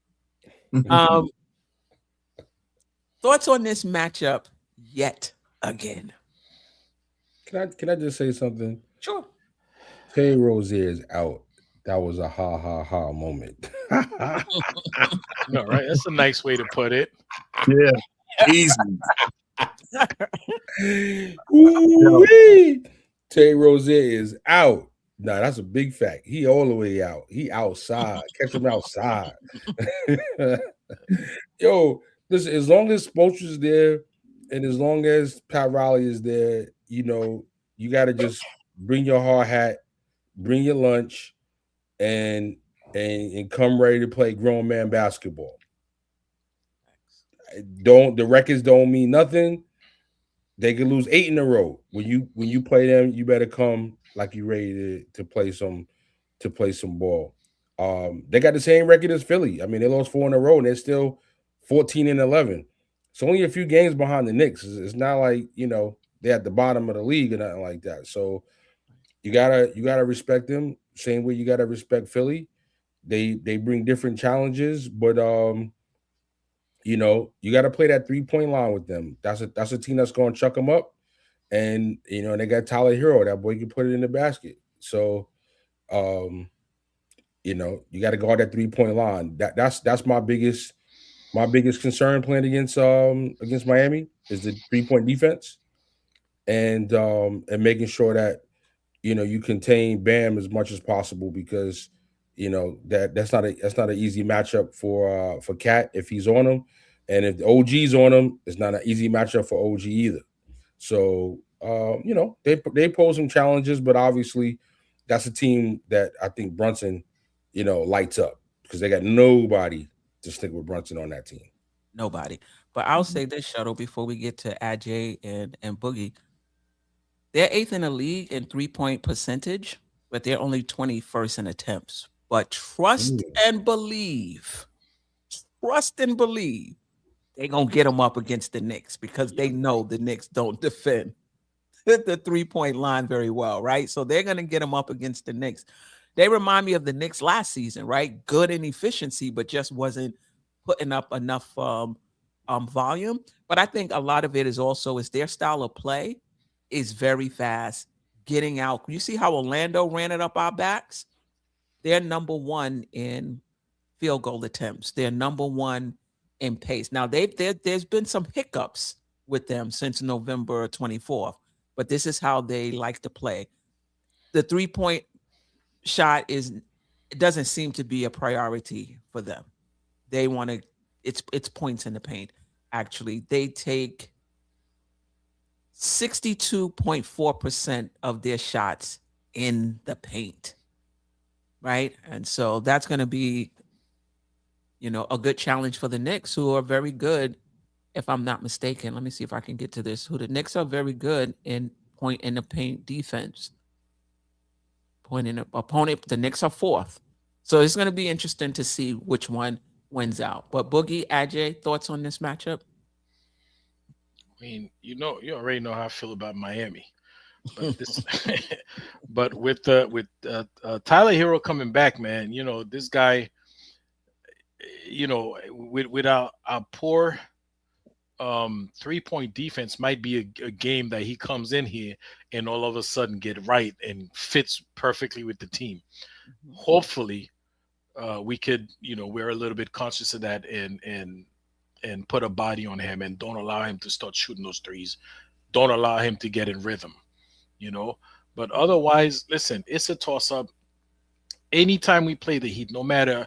Thoughts on this matchup yet again? Can I just say something? Sure. Terry Rozier is out. That was a ha ha ha moment. No, right? That's a nice way to put it. Yeah, easy. Ooh-wee. Terry Rozier is out. Nah, that's a big fact. He all the way out. He outside. Catch him outside. Yo, listen, as long as Spoelstra's there and as long as Pat Riley is there, you got to just bring your hard hat, bring your lunch, and come ready to play grown man basketball. The records don't mean nothing. They could lose 8 in a row. When you play them, you better come like you ready to play some ball. They got the same record as Philly. I mean, they lost 4 in a row and they're still 14-11. It's only a few games behind the Knicks. It's not like they're at the bottom of the league or nothing like that. So you gotta respect them. Same way you gotta respect Philly. They bring different challenges, but you got to play that 3-point line with them. That's a team that's going to chuck them up, and they got Tyler Hero. That boy can put it in the basket. So, you got to guard that 3-point line. That's my biggest concern playing against Miami is the 3-point defense, and making sure that you contain Bam as much as possible because. That's not an easy matchup for Cat if he's on him, and if the OG's on him, it's not an easy matchup for OG either. So they pose some challenges, but obviously that's a team that I think Brunson lights up because they got nobody to stick with Brunson on that team. Nobody. But I'll say this, Shuttle, before we get to Ajay and Boogie. They're 8th in the league in 3-point percentage, but they're only 21st in attempts. But trust and believe, they're going to get them up against the Knicks because they know the Knicks don't defend the 3-point line very well, right? So they're going to get them up against the Knicks. They remind me of the Knicks last season, right? Good in efficiency, but just wasn't putting up enough volume. But I think a lot of it is their style of play is very fast, getting out. You see how Orlando ran it up our backs? They're number 1 in field goal attempts. They're number 1 in pace. Now, there's been some hiccups with them since November 24th, but this is how they like to play. The 3-point shot is it doesn't seem to be a priority for them. They want to. It's points in the paint. Actually, they take 62.4% of their shots in the paint, right? And so that's going to be, a good challenge for the Knicks, who are very good. If I'm not mistaken, let me see if I can get to this. Who the Knicks are very good in point in the paint defense. Point in the opponent, the Knicks are fourth. So it's going to be interesting to see which one wins out. But Boogie, Ajay, thoughts on this matchup? I mean, you already know how I feel about Miami, but this, but with Tyler Hero coming back, man, this guy, with our poor 3-point defense might be a game that he comes in here and all of a sudden get right and fits perfectly with the team. Hopefully, we could, we're a little bit conscious of that and put a body on him and don't allow him to start shooting those threes. Don't allow him to get in rhythm, But otherwise, listen, it's a toss-up. Anytime we play the Heat, no matter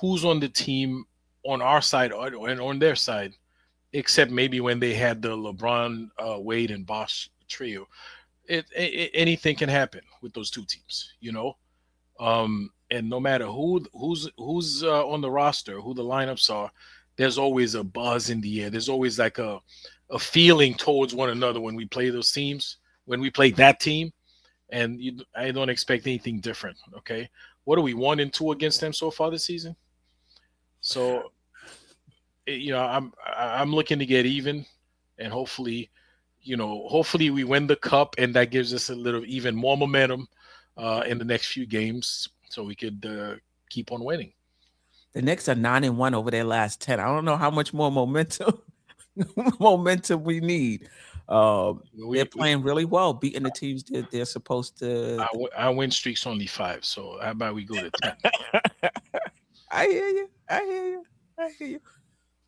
who's on the team on our side or on their side, except maybe when they had the LeBron, Wade, and Bosh trio, anything can happen with those two teams, And no matter who's on the roster, who the lineups are, there's always a buzz in the air. There's always like a feeling towards one another when we play those teams, when we play that team. And I don't expect anything different. Okay. What are we 1-2 against them so far this season? So, I'm looking to get even, and hopefully we win the cup, and that gives us a little even more momentum in the next few games, so we could keep on winning. The Knicks are 9-1 over their last 10. I don't know how much more momentum we need. They're playing really well, beating the teams that they're supposed to. Our win streak's only 5, so how about we go to 10? I hear you.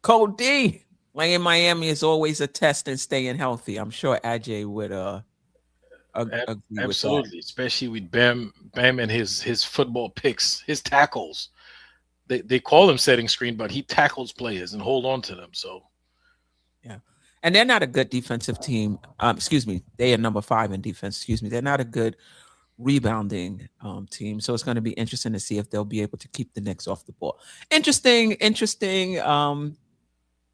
Cold D, playing in Miami is always a test in staying healthy. I'm sure Ajay would agree absolutely, with that. Especially with Bam and his football picks, his tackles. They call him setting screen, but he tackles players and hold on to them. So, yeah, and they're not a good defensive team. They are number 5 in defense. They're not a good rebounding team. So it's going to be interesting to see if they'll be able to keep the Knicks off the ball. Interesting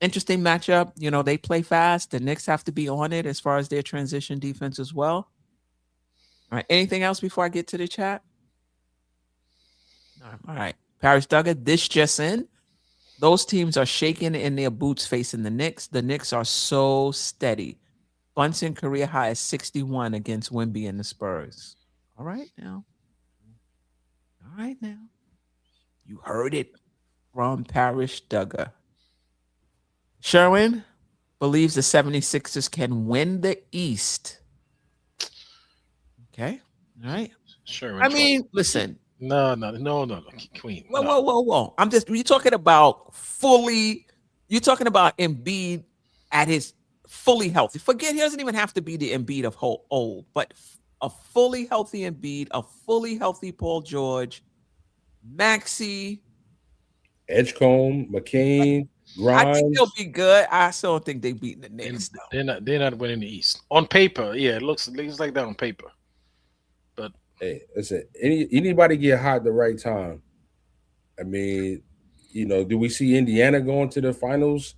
matchup. They play fast. The Knicks have to be on it as far as their transition defense as well. All right. Anything else before I get to the chat? All right. Paris Duggar, this just in. Those teams are shaking in their boots facing the Knicks. The Knicks are so steady. Brunson career high is 61 against Wemby and the Spurs. All right now. You heard it from Paris Duggar. Sherwin believes the 76ers can win the East. Okay. All right. Sherwin. I mean, listen. No, Queen. Whoa. You're talking about Embiid at his fully healthy. Forget, he doesn't even have to be the Embiid of old, but a fully healthy Embiid, a fully healthy Paul George, Maxey, Edgecombe, McCain, Grimes. I think they'll be good. I still don't think they beat the Knicks. They're not winning the East on paper. Yeah, it looks like that on paper. But hey, listen, anybody get hot at the right time. I mean, do we see Indiana going to the finals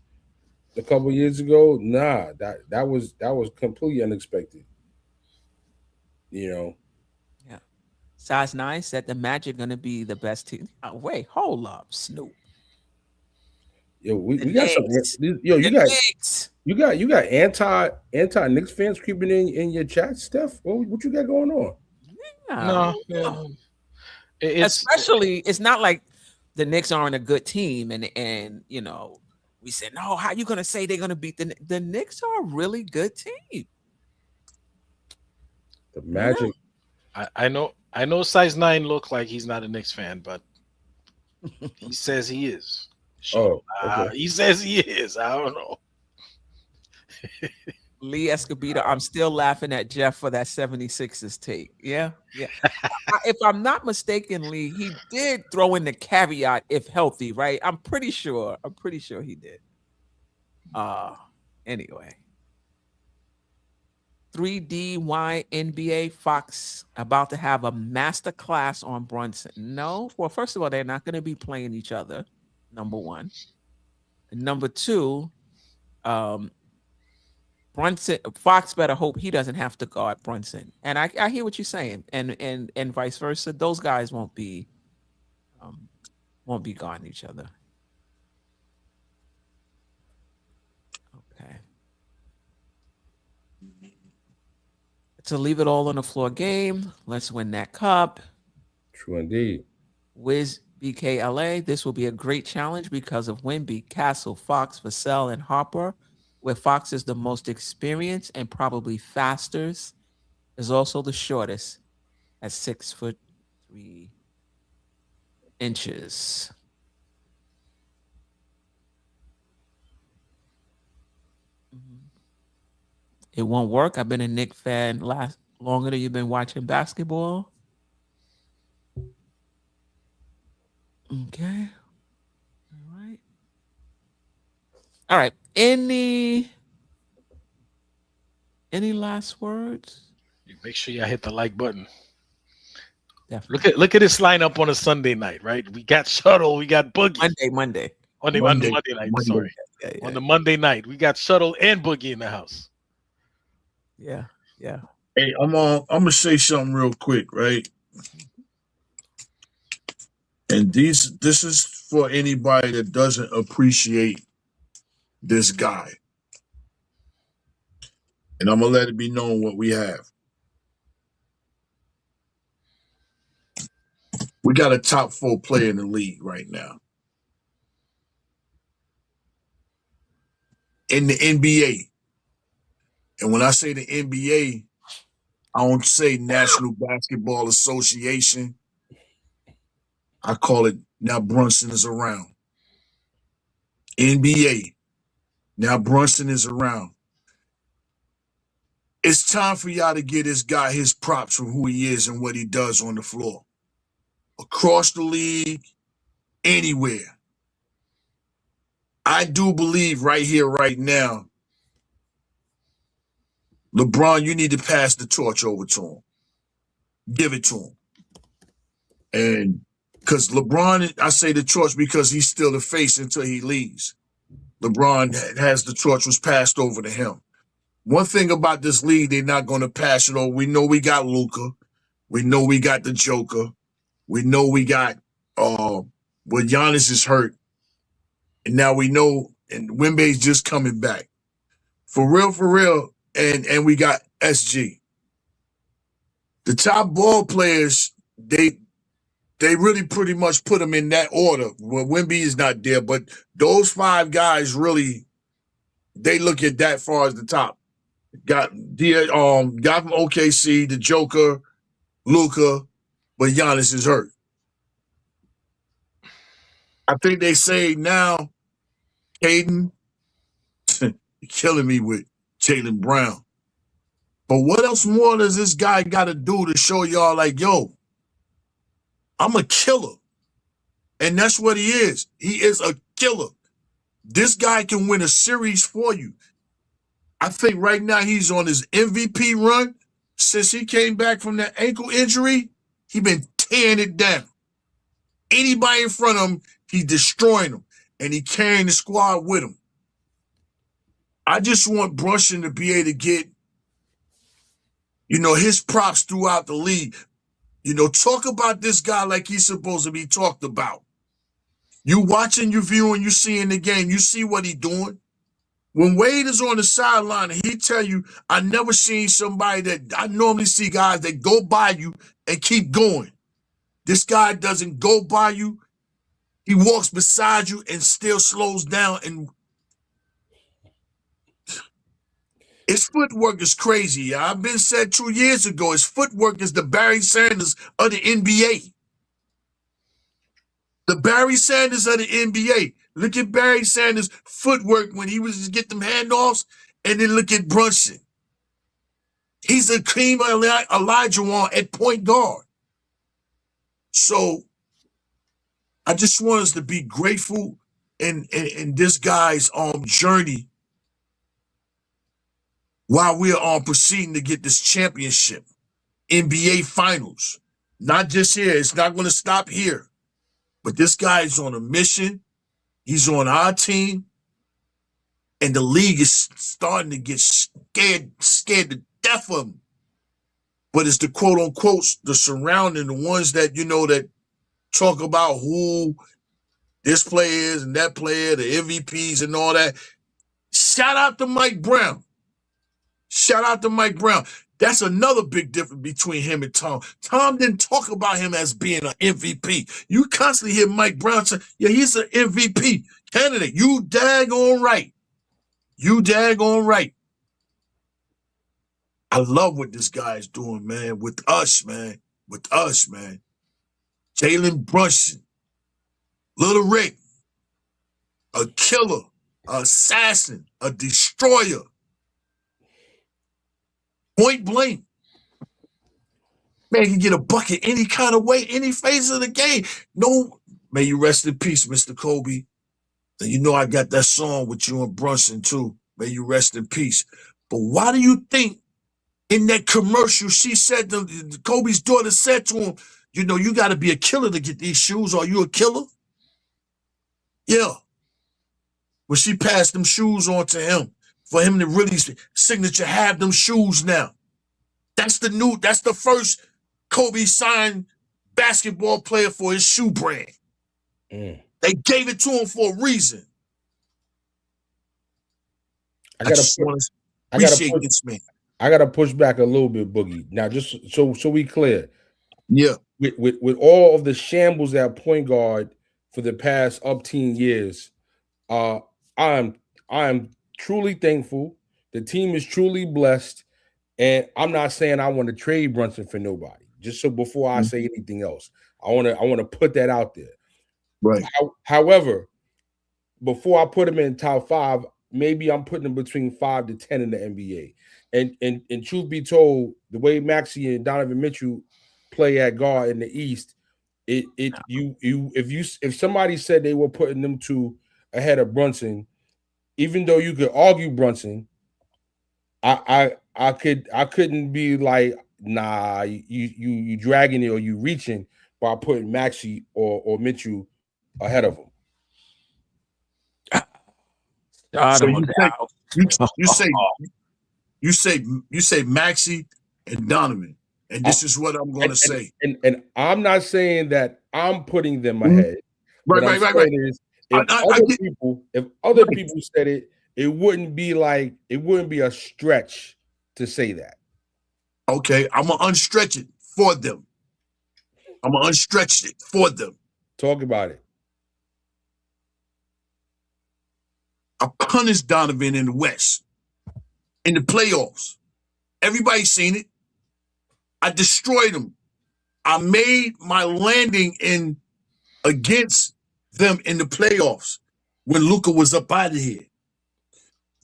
a couple years ago? Nah, that was completely unexpected. Yeah. Size 9 said the Magic going to be the best team. Oh, wait, hold up, Snoop. Yo, we got something. Yo, you got anti Knicks fans creeping in your chat, Steph. What you got going on? No. It's not like the Knicks aren't a good team, and we said, no, how you gonna say they're gonna beat the Knicks are a really good team. The Magic. I know size 9 look like he's not a Knicks fan, but he says he is. Sure. Oh, okay. He says he is. I don't know. Lee Escobedo, I'm still laughing at Geoff for that 76ers take. Yeah, yeah. If I'm not mistaken, Lee, he did throw in the caveat if healthy, right? I'm pretty sure he did. Anyway. 3DY NBA Fox about to have a master class on Brunson. No, well, first of all, they're not going to be playing each other. Number one. And number two, Brunson Fox better hope he doesn't have to guard Brunson. And I hear what you're saying, and vice versa. Those guys won't be guarding each other. Okay. To leave it all on the floor game. Let's win that cup. True indeed. Wiz BKLA. This will be a great challenge because of Wemby, Castle, Fox, Vassell, and Harper, where Fox is the most experienced and probably fastest, is also the shortest at 6'3" It won't work. I've been a Knicks fan longer than you've been watching basketball. Okay. All right. Any last words? Make sure you hit the like button. Definitely. Look at this lineup on a Sunday night, right? We got Shuttle, we got Boogie. Monday night. Sorry. Yeah. On the Monday night, we got Shuttle and Boogie in the house. Yeah. Hey, I'm gonna say something real quick, right? And this is for anybody that doesn't appreciate this guy. And I'm gonna let it be known what we have. We got a top 4 player in the league right now. In the NBA. And when I say the NBA, I don't say National Basketball Association. I call it now Brunson is around. NBA. Now Brunson is around. It's time for y'all to get this guy his props for who he is and what he does on the floor. Across the league, anywhere. I do believe right here, right now, LeBron, you need to pass the torch over to him. Give it to him. And because LeBron, I say the torch because he's still the face until he leaves. LeBron has the torch was passed over to him. One thing about this league, they're not going to pass it over. We know we got Luka. We know we got the Joker. We know we got Giannis is hurt. And now we know, and Wemby's just coming back. For real, and we got SG. The top ball players, they really pretty much put them in that order. Well, Wemby is not there, but those 5 guys really, they look at that far as the top. Got from OKC, the Joker, Luka, but Giannis is hurt. I think they say now, Caden, you're killing me with Jaylen Brown. But what else more does this guy got to do to show y'all like, yo, I'm a killer. And that's what he is. He is a killer. This guy can win a series for you. I think right now he's on his MVP run. Since he came back from that ankle injury, he been tearing it down. Anybody in front of him, he's destroying them. And he carrying the squad with him. I just want Brunson to be able to get, his props throughout the league. Talk about this guy like he's supposed to be talked about. You watching, you viewing, you seeing the game, you see what he doing. When Wade is on the sideline and he tell you, I never seen somebody that, I normally see guys that go by you and keep going. This guy doesn't go by you. He walks beside you and still slows down. And his footwork is crazy. I've been said 2 years ago, his footwork is the Barry Sanders of the NBA. The Barry Sanders of the NBA. Look at Barry Sanders' footwork when he was to get them handoffs, And then look at Brunson. He's a cream Elijah at point guard. So I just want us to be grateful in this guy's journey while we're proceeding to get this championship, NBA Finals. Not just here. It's not going to stop here. But this guy is on a mission. He's on our team. And the league is starting to get scared to death of him. But it's the quote unquote, the surrounding, the ones that, that talk about who this player is and that player, the MVPs and all that. Shout out to Mike Brown. Shout out to Mike Brown. That's another big difference between him and Tom. Tom didn't talk about him as being an MVP. You constantly hear Mike Brown say, yeah, he's an MVP candidate. You daggone right. You daggone right. I love what this guy is doing, man. With us, man. With us, man. Jalen Brunson. Little Rick. A killer. An assassin. A destroyer. Point blank. Man can get a bucket any kind of way, any phase of the game. No, may you rest in peace, Mr. Kobe. And you know I got that song with you and Brunson too. May you rest in peace. But why do you think in that commercial she said, Kobe's daughter said to him, you got to be a killer to get these shoes. Are you a killer? Yeah. When she passed them shoes on to him, for him to really signature have them shoes now. That's the first Kobe signed basketball player for his shoe brand. They gave it to him for a reason. I gotta push back a little bit, Boogie. Now, just so we clear. Yeah. With all of the shambles at point guard for the past 10 years, I'm truly thankful. The team is truly blessed. And I'm not saying I want to trade Brunson for nobody. Just so before I say anything else, I want to put that out there. Right. However, before I put him in top 5, maybe I'm putting him between 5 to 10 in the NBA. And truth be told, the way Maxey and Donovan Mitchell play at guard in the East, if somebody said they were putting them two ahead of Brunson, even though you could argue Brunson, I couldn't be like, nah, you dragging it or you reaching by putting Maxey or Mitchell ahead of him. So you say Maxey and Donovan, and this is what I'm going to say. And I'm not saying that I'm putting them ahead. Right. Is, if other people said it, it wouldn't be a stretch to say that. Okay, I'm gonna unstretch it for them. Talk about it. I punished Donovan in the West, in the playoffs. Everybody's seen it. I destroyed him. I made my landing against them in the playoffs when Luka was up out of here.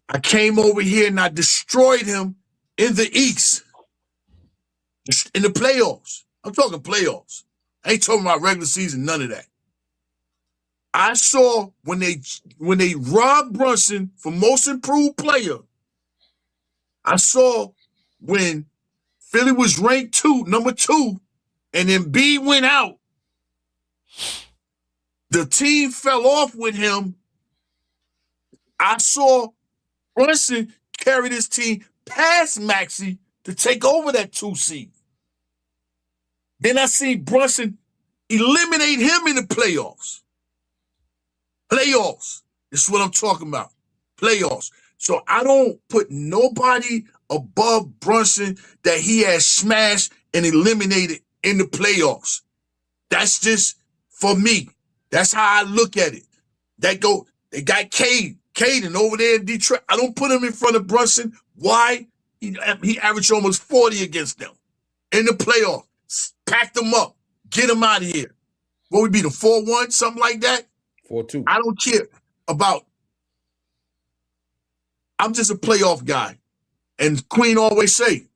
I came over here and I destroyed him in the East, in the playoffs. I'm talking playoffs. I ain't talking about regular season, none of that. I saw when they robbed Brunson for most improved player, I saw when Philly was ranked number 2, and then B went out. The team fell off with him. I saw Brunson carried his team past Maxey to take over that 2 seed. Then I see Brunson eliminate him in the playoffs. Playoffs. This is what I'm talking about. Playoffs. So I don't put nobody above Brunson that he has smashed and eliminated in the playoffs. That's just for me. That's how I look at it. They got Caden over there in Detroit. I don't put him in front of Brunson. Why? He averaged almost 40 against them in the playoffs. Pack them up. Get them out of here. What would be the 4-1, something like that? 4-2. I don't care about I'm just a playoff guy. And Queen always say,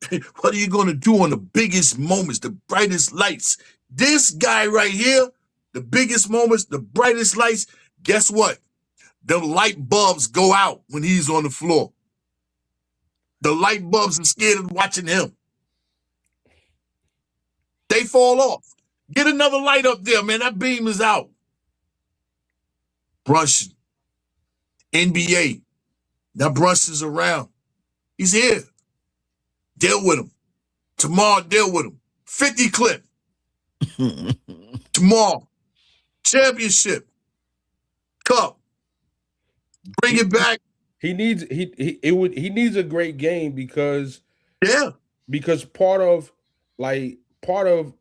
what are you going to do on the biggest moments, the brightest lights? This guy right here, the biggest moments, the brightest lights, guess what? The light bulbs go out when he's on the floor. The light bulbs are scared of watching him. They fall off. Get another light up there, man. That beam is out. Brunson, NBA. Now Brunson's around. He's here. Deal with him. Tomorrow, deal with him. 50 clip. Tomorrow. Championship. Cup. Bring it back. He needs a great game because part of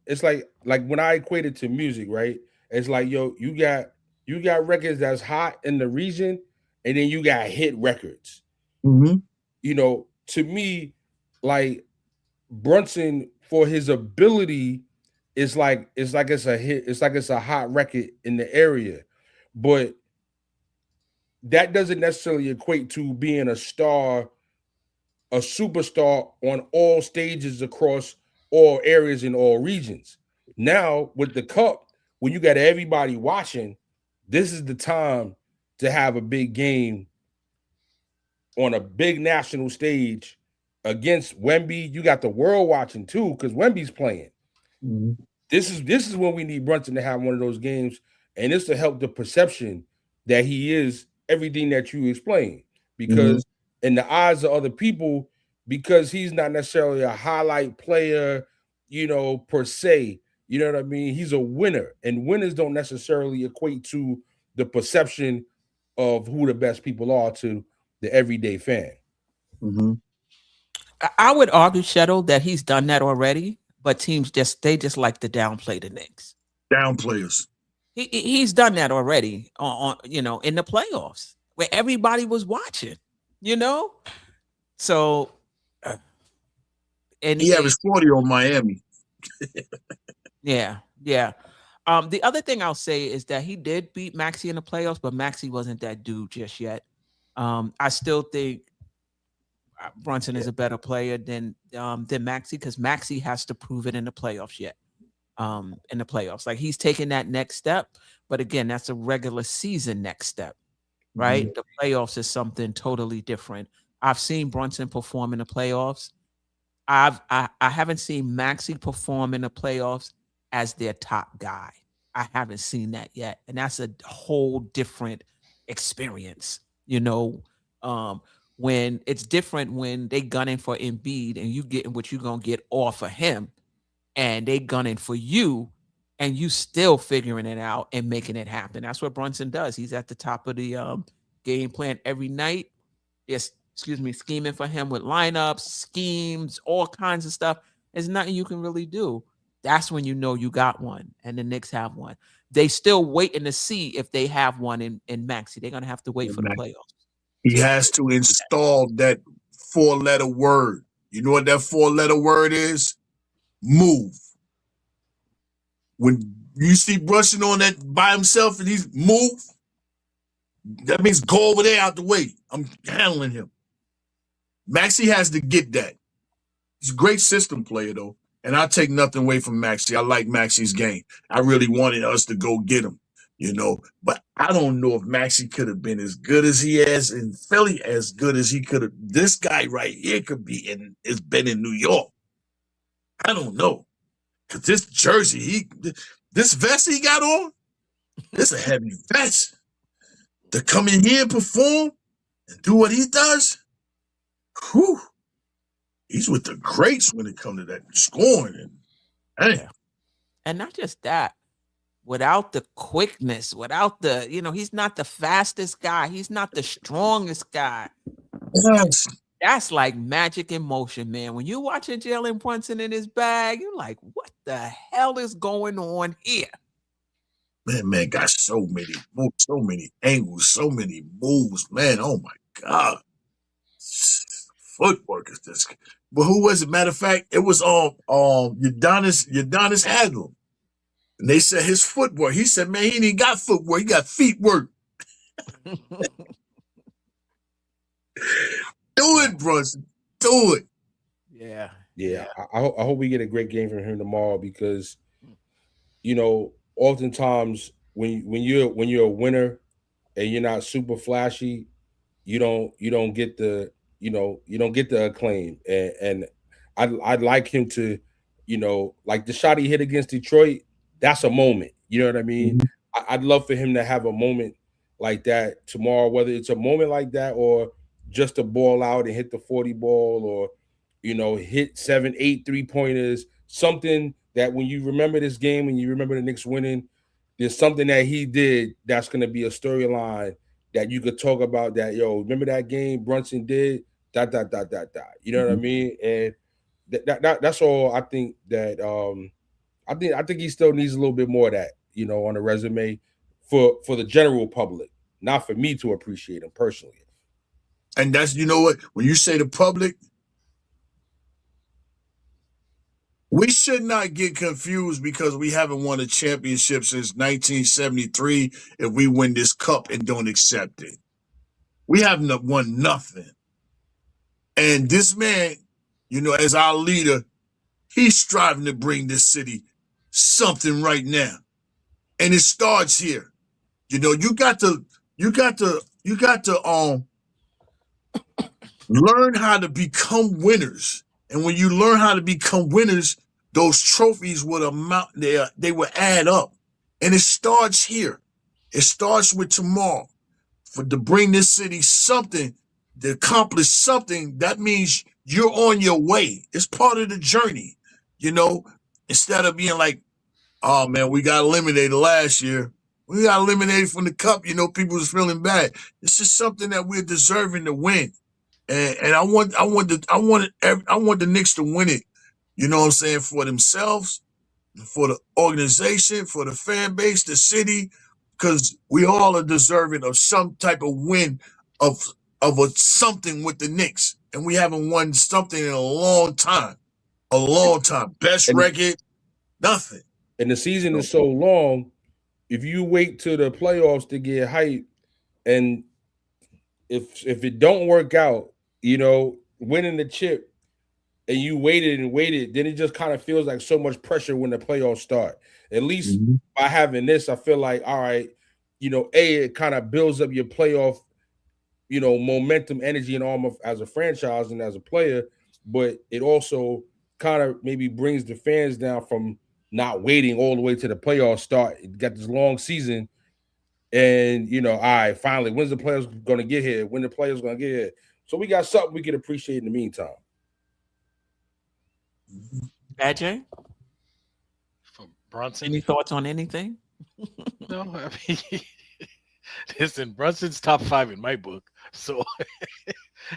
it's like when I equate it to music, right? It's like, yo, you got records that's hot in the region, and then you got hit records. Mm-hmm. You know, to me, like Brunson, for his ability, it's like it's a hit, it's like it's a hot record in the area, but that doesn't necessarily equate to being a star, a superstar on all stages across all areas in all regions. Now, with the Cup, when you got everybody watching, this is the time to have a big game on a big national stage against Wemby. You got the world watching too, because Wemby's playing. Mm-hmm. This is when we need Brunson to have one of those games, and this to help the perception that he is everything that you explained, because in the eyes of other people, because he's not necessarily a highlight player, you know, per se, you know what I mean? He's a winner, and winners don't necessarily equate to the perception of who the best people are to the everyday fan. Mm-hmm. I would argue, Shettle, that he's done that already, but teams just like to downplay the Knicks. Downplayers. He's done that already on you know, in the playoffs where everybody was watching, you know. So, and he averaged 40 on Miami. yeah. The other thing I'll say is that he did beat Maxey in the playoffs, but Maxey wasn't that dude just yet. I still think Brunson is a better player than Maxey, because Maxey has to prove it in the playoffs yet. In the playoffs, like he's taking that next step, but again, that's a regular season next step, right? The playoffs is something totally different. I've seen Brunson perform in the playoffs. I haven't seen Maxey perform in the playoffs as their top guy. I haven't seen that yet, and that's a whole different experience, you know. When it's different when they gunning for Embiid and you getting what you're gonna get off of him, and they gunning for you, and you still figuring it out and making it happen. That's what Brunson does. He's at the top of the game plan every night. Yes, scheming for him with lineups, schemes, all kinds of stuff. There's nothing you can really do. That's when you know you got one, and the Knicks have one. They still waiting to see if they have one in Maxey. They're gonna have to wait for the playoffs. He has to install that 4-letter word. You know what that 4-letter word is? Move. When you see Brunson on that by himself and he's move, that means go over there out the way. I'm handling him. Maxey has to get that. He's a great system player, though. And I take nothing away from Maxey. I like Maxey's game. I really wanted us to go get him, you know. But I don't know if Maxey could have been as good as he has in Philly, as good as he could have. This guy right here could be has been in New York. I don't know. Because this jersey, this vest he got on, this a heavy vest. To come in here and perform and do what he does, whew, he's with the greats when it comes to that scoring. And not just that, without the quickness, without the, you know, he's not the fastest guy. He's not the strongest guy. Yes. That's like magic in motion, man. When you're watching Jalen Brunson in his bag, you're like, what the hell is going on here? Man got so many moves, so many angles, so many moves, man. Oh my God. Footwork is this. But who was it? Matter of fact, it was Udonis Haslem. And they said his footwork. He said, man, he ain't got footwork, he got feet work. Do it, Brunson. Do it. Yeah. I hope we get a great game from him tomorrow because, you know, oftentimes when you're a winner and you're not super flashy, you don't get the you don't get the acclaim. And I'd like him to, you know, like the shot he hit against Detroit. That's a moment. You know what I mean? Mhm. I'd love for him to have a moment like that tomorrow, whether it's a moment like that or just a ball out and hit the 40 ball or, you know, hit 7, 8 3-pointers, something that when you remember this game, when you remember the Knicks winning, there's something that he did that's going to be a storyline that you could talk about that, yo, remember that game Brunson did, dot, dot, dot, dot, dot. You know what I mean? And that's all I think that I think he still needs a little bit more of that, you know, on the resume for the general public, not for me to appreciate him personally. And that's, you know what, when you say the public, we should not get confused because we haven't won a championship since 1973 if we win this cup and don't accept it. We haven't won nothing. And this man, you know, as our leader, he's striving to bring this city something right now. And it starts here. You know, you got to learn how to become winners. And when you learn how to become winners, those trophies would amount there, they will add up. And it starts here. It starts with tomorrow. To bring this city something, to accomplish something, that means you're on your way. It's part of the journey, you know, instead of being like, oh man, we got eliminated last year. We got eliminated from the cup, you know, people was feeling bad. It's just something that we're deserving to win. And I want the Knicks to win it, you know what I'm saying, for themselves, for the organization, for the fan base, the city, because we all are deserving of some type of win of a something with the Knicks. And we haven't won something in a long time. A long time. Best record, nothing. And the season is so long, if you wait till the playoffs to get hype, and if it don't work out, you know, winning the chip, and you waited and waited, then it just kind of feels like so much pressure when the playoffs start. At least by having this, I feel like, all right, you know, it kind of builds up your playoff, you know, momentum, energy, and all as a franchise and as a player, but it also kind of maybe brings the fans down from not waiting all the way to the playoffs start. You got this long season, and you know, all right, finally, when's the players going to get here? When the players going to get here? So we got something we can appreciate in the meantime. AJ, For Brunson, any thoughts on anything? no, I mean, listen, Brunson's top 5 in my book. So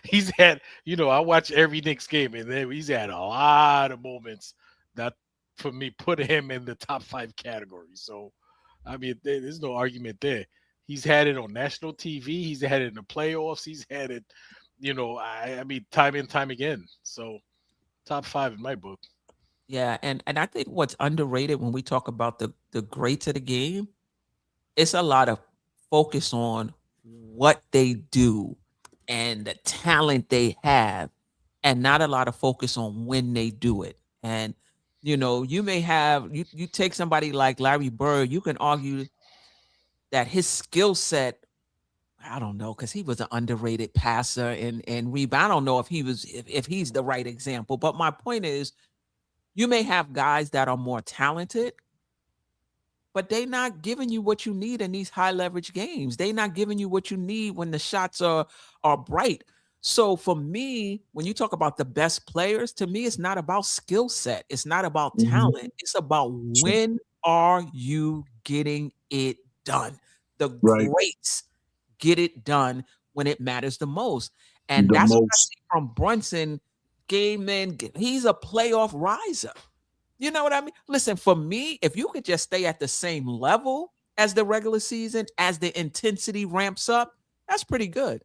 he's had, you know, I watch every Knicks game, and then he's had a lot of moments that, for me, put him in the top 5 category. So, I mean, there's no argument there. He's had it on national TV. He's had it in the playoffs. He's had it, you know, I mean, time and time again. So, top 5 in my book. Yeah, and I think what's underrated when we talk about the greats of the game, it's a lot of focus on what they do and the talent they have, and not a lot of focus on when they do it. And you know, you may have you take somebody like Larry Bird, you can argue that his skill set, I don't know, because he was an underrated passer and rebound. I don't know if if he's the right example, but my point is, you may have guys that are more talented, but they're not giving you what you need in these high leverage games. They're not giving you what you need when the shots are bright. So for me, when you talk about the best players, to me, it's not about skill set. It's not about talent. It's about when are you getting it done? The greats get it done when it matters the most. And that's what I see from Brunson. Game man, he's a playoff riser. You know what I mean? Listen, for me, if you could just stay at the same level as the regular season, as the intensity ramps up, that's pretty good.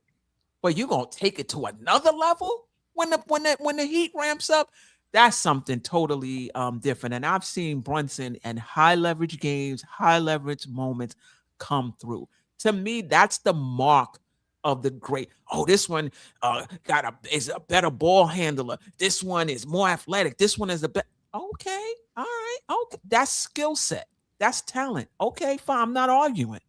But you're gonna take it to another level when the heat ramps up. That's something totally different. And I've seen Brunson and high leverage games, high leverage moments come through. To me, that's the mark of the great. Oh, this one is a better ball handler. This one is more athletic. This one is a better. Okay, all right, okay, that's skill set. That's talent. Okay, fine. I'm not arguing.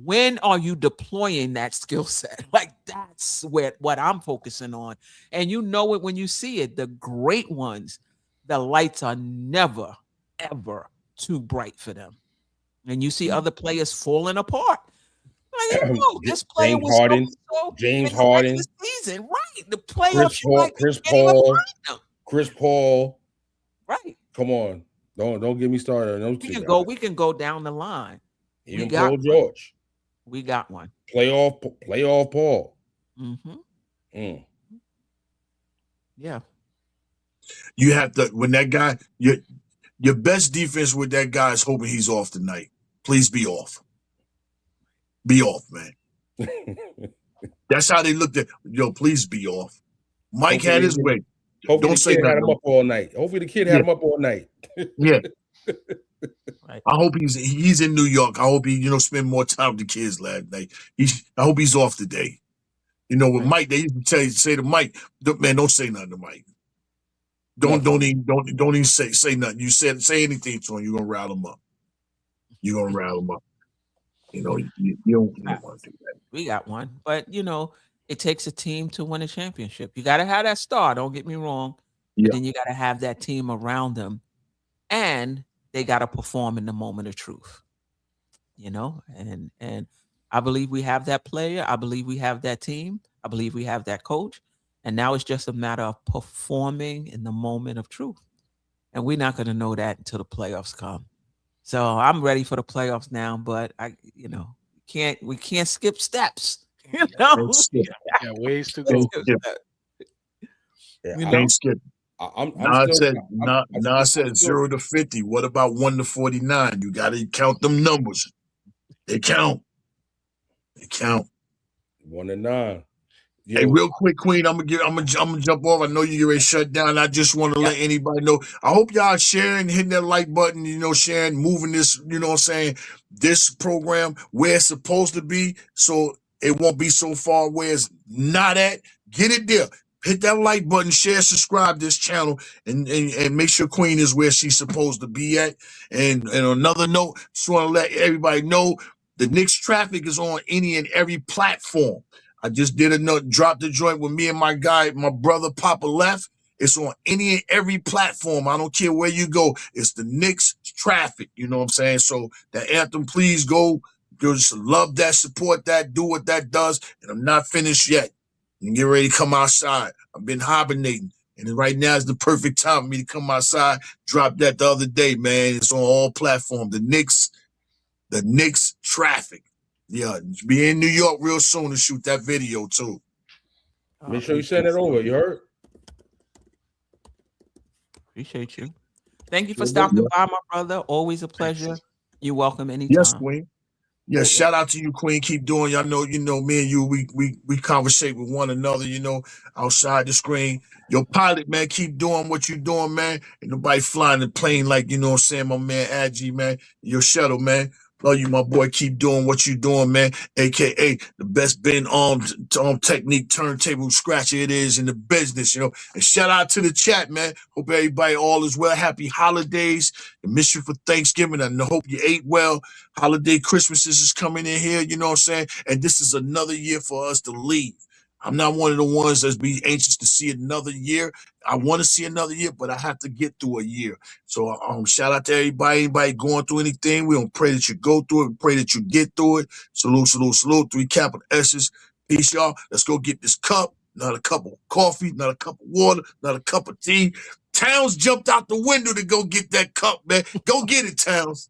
When are you deploying that skill set? Like that's what I'm focusing on. And you know it when you see it. The great ones, the lights are never, ever too bright for them. And you see other players falling apart. Like, no, this player James was Harden, so James in the Harden, regular season, right? The playoffs, Chris Paul. Right. Come on, don't get me started on those two guys. We can go down the line. Even Paul George. We got one. Playoff Paul. Mm-hmm. Yeah. You have to, when that guy, your best defense with that guy is hoping he's off tonight. Please be off. Be off, man. That's how they looked at, please be off. Mike hopefully had his way. Hopefully Don't say the kid had nothing. him up all night. Hopefully the kid had him up all night. Yeah. Right. I hope he's in New York. I hope he, spend more time with the kids last night. I hope he's off today. With Mike, they used to say to Mike, man, don't say nothing to Mike. Don't even say nothing. You say anything to him, you're gonna rile him up. You're gonna rile him up. You don't want to do that. We got one, but it takes a team to win a championship. You got to have that star. Don't get me wrong, but then you got to have that team around them, and they got to perform in the moment of truth. And I believe we have that player. I believe we have that team. I believe we have that coach. And now it's just a matter of performing in the moment of truth. And we're not going to know that until the playoffs come. So I'm ready for the playoffs now, but we can't skip steps. Yeah, ways to go. Can't skip. I said 0 to 50. What about 1 to 49? You got to count them numbers. They count. 1 to 9. Hey, real quick, Queen, I'm gonna jump off. I know you're ready to shut down. I just want to let anybody know. I hope y'all sharing, hitting that like button, sharing, moving this, this program where it's supposed to be, so it won't be so far where it's not at. Get it there. Hit that like button, share, subscribe this channel, and make sure Queen is where she's supposed to be at. And on another note, just want to let everybody know the Knicks traffic is on any and every platform. I just did a note, dropped the joint with me and my guy, my brother Papa Left. It's on any and every platform. I don't care where you go. It's the Knicks traffic. You know what I'm saying? So the anthem, please go. Just love that, support that, do what that does. And I'm not finished yet. And get ready to come outside. I've been hibernating. And right now is the perfect time for me to come outside. Dropped that the other day, man. It's on all platforms. The Knicks traffic. Yeah, be in New York real soon to shoot that video too. Make sure you send it over. You heard? Appreciate you. Thank you for stopping by, my brother. Always a pleasure. You're welcome anytime. Yes, Queen. Yes, shout out to you, Queen. Keep doing. Y'all know, me and you, we conversate with one another, outside the screen. Your pilot, man, keep doing what you're doing, man. Ain't nobody flying the plane like, my man, Adji, man. Your shuttle, man. Love you, my boy. Keep doing what you doing, man. AKA the best bend technique turntable scratcher it is in the business, And shout out to the chat, man. Hope everybody all is well. Happy holidays. I miss you for Thanksgiving. And I hope you ate well. Holiday Christmases is coming in here, you know what I'm saying? And this is another year for us to leave. I'm not one of the ones that's be anxious to see another year. I want to see another year, but I have to get through a year. So shout out to anybody going through anything. We don't pray that you go through it. We pray that you get through it. Salute, salute, salute. 3 capital S's. Peace, y'all. Let's go get this cup. Not a cup of coffee, not a cup of water, not a cup of tea. Towns jumped out the window to go get that cup, man. Go get it, Towns.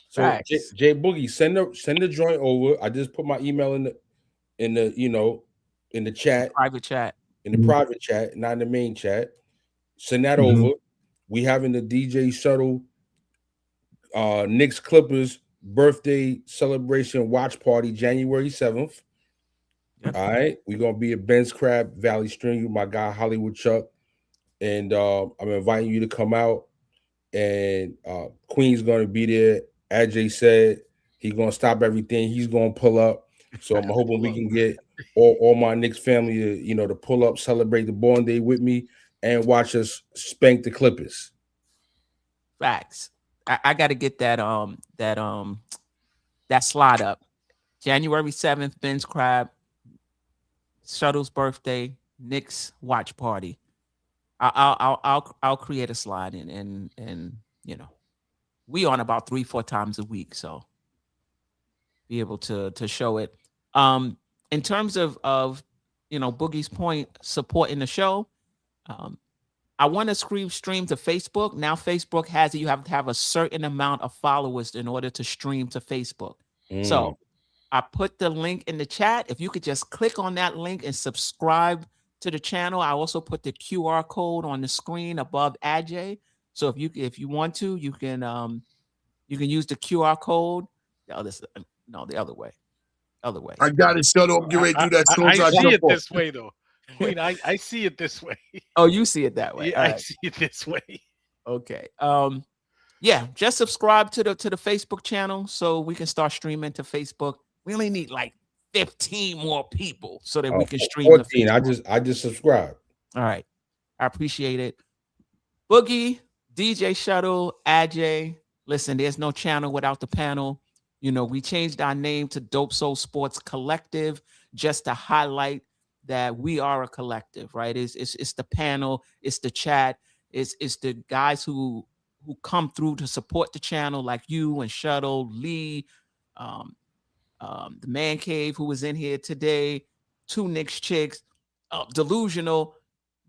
So Jay Boogie, send the joint over. I just put my email in the chat, private chat, private chat, not in the main chat. Send that over. We having the DJ Shuttle Knicks Clippers birthday celebration watch party January 7th. Yep. All right, we're gonna be at Ben's Crab Valley Stream with my guy Hollywood Chuck, and I'm inviting you to come out. And Queen's gonna be there. Ajay said He's gonna stop everything. He's gonna pull up. So I'm hoping we can get all my Knicks family to, to pull up, celebrate the Born Day with me, and watch us spank the Clippers. Facts. I got to get that slide up. January 7th, Ben's Crab, Shuttle's birthday, Knicks watch party. I'll create a slide and we on about 3-4 times a week, so be able to show it. In terms of Boogie's point, supporting the show, I want to stream to Facebook. Now Facebook has it. You have to have a certain amount of followers in order to stream to Facebook. So I put the link in the chat. If you could just click on that link and subscribe to the channel. I also put the QR code on the screen above Ajay. So if you want to, you can use the QR code. The other way. I got it. Shut up. Get ready to do that. I see it this way though. Queen, I see it this way. Oh, you see it that way. Yeah, I see it this way. Okay. Yeah, just subscribe to the Facebook channel so we can start streaming to Facebook. We only need like 15 more people so that we can stream 14. I just subscribed. All right. I appreciate it. Boogie, DJ Shuttle, Ajay. Listen, there's no channel without the panel. We changed our name to DopeSoulSports Collective just to highlight that we are a collective, right? It's the panel, it's the chat, it's the guys who come through to support the channel, like you and Shuttle, Lee, the Man Cave who was in here today, 2 Knicks chicks, Delusional.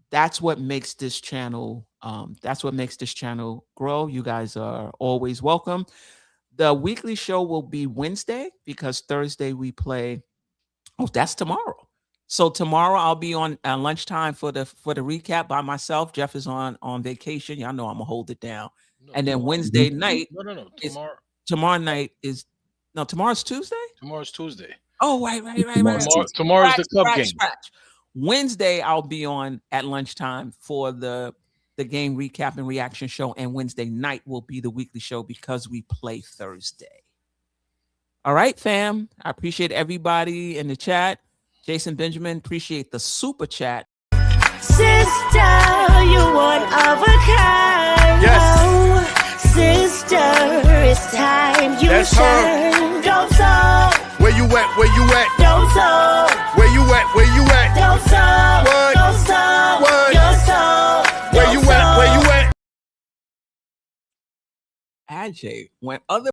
That's what makes this channel. That's what makes this channel grow. You guys are always welcome. The weekly show will be Wednesday because Thursday we play. Oh, that's tomorrow. So tomorrow I'll be on lunchtime for the recap by myself. Jeff is on vacation. Y'all know I'm gonna hold it down. And then Wednesday night. No. Tomorrow's Tuesday. Tomorrow's Tuesday. Oh, right. Tomorrow's the club game. Wednesday I'll be on at lunchtime for the game recap and reaction show, and Wednesday night will be the weekly show because we play Thursday. All right, fam. I appreciate everybody in the chat. Jason Benjamin, appreciate the super chat. Sister, you one of a kind. Yes. Sister, it's time you That's shine. Don't so. Where you at? Where you at? Don't so. Where you at? Where you at? Don't so. What? Don't so. What? Don't so. Where you at? Where you at? Ajay, when other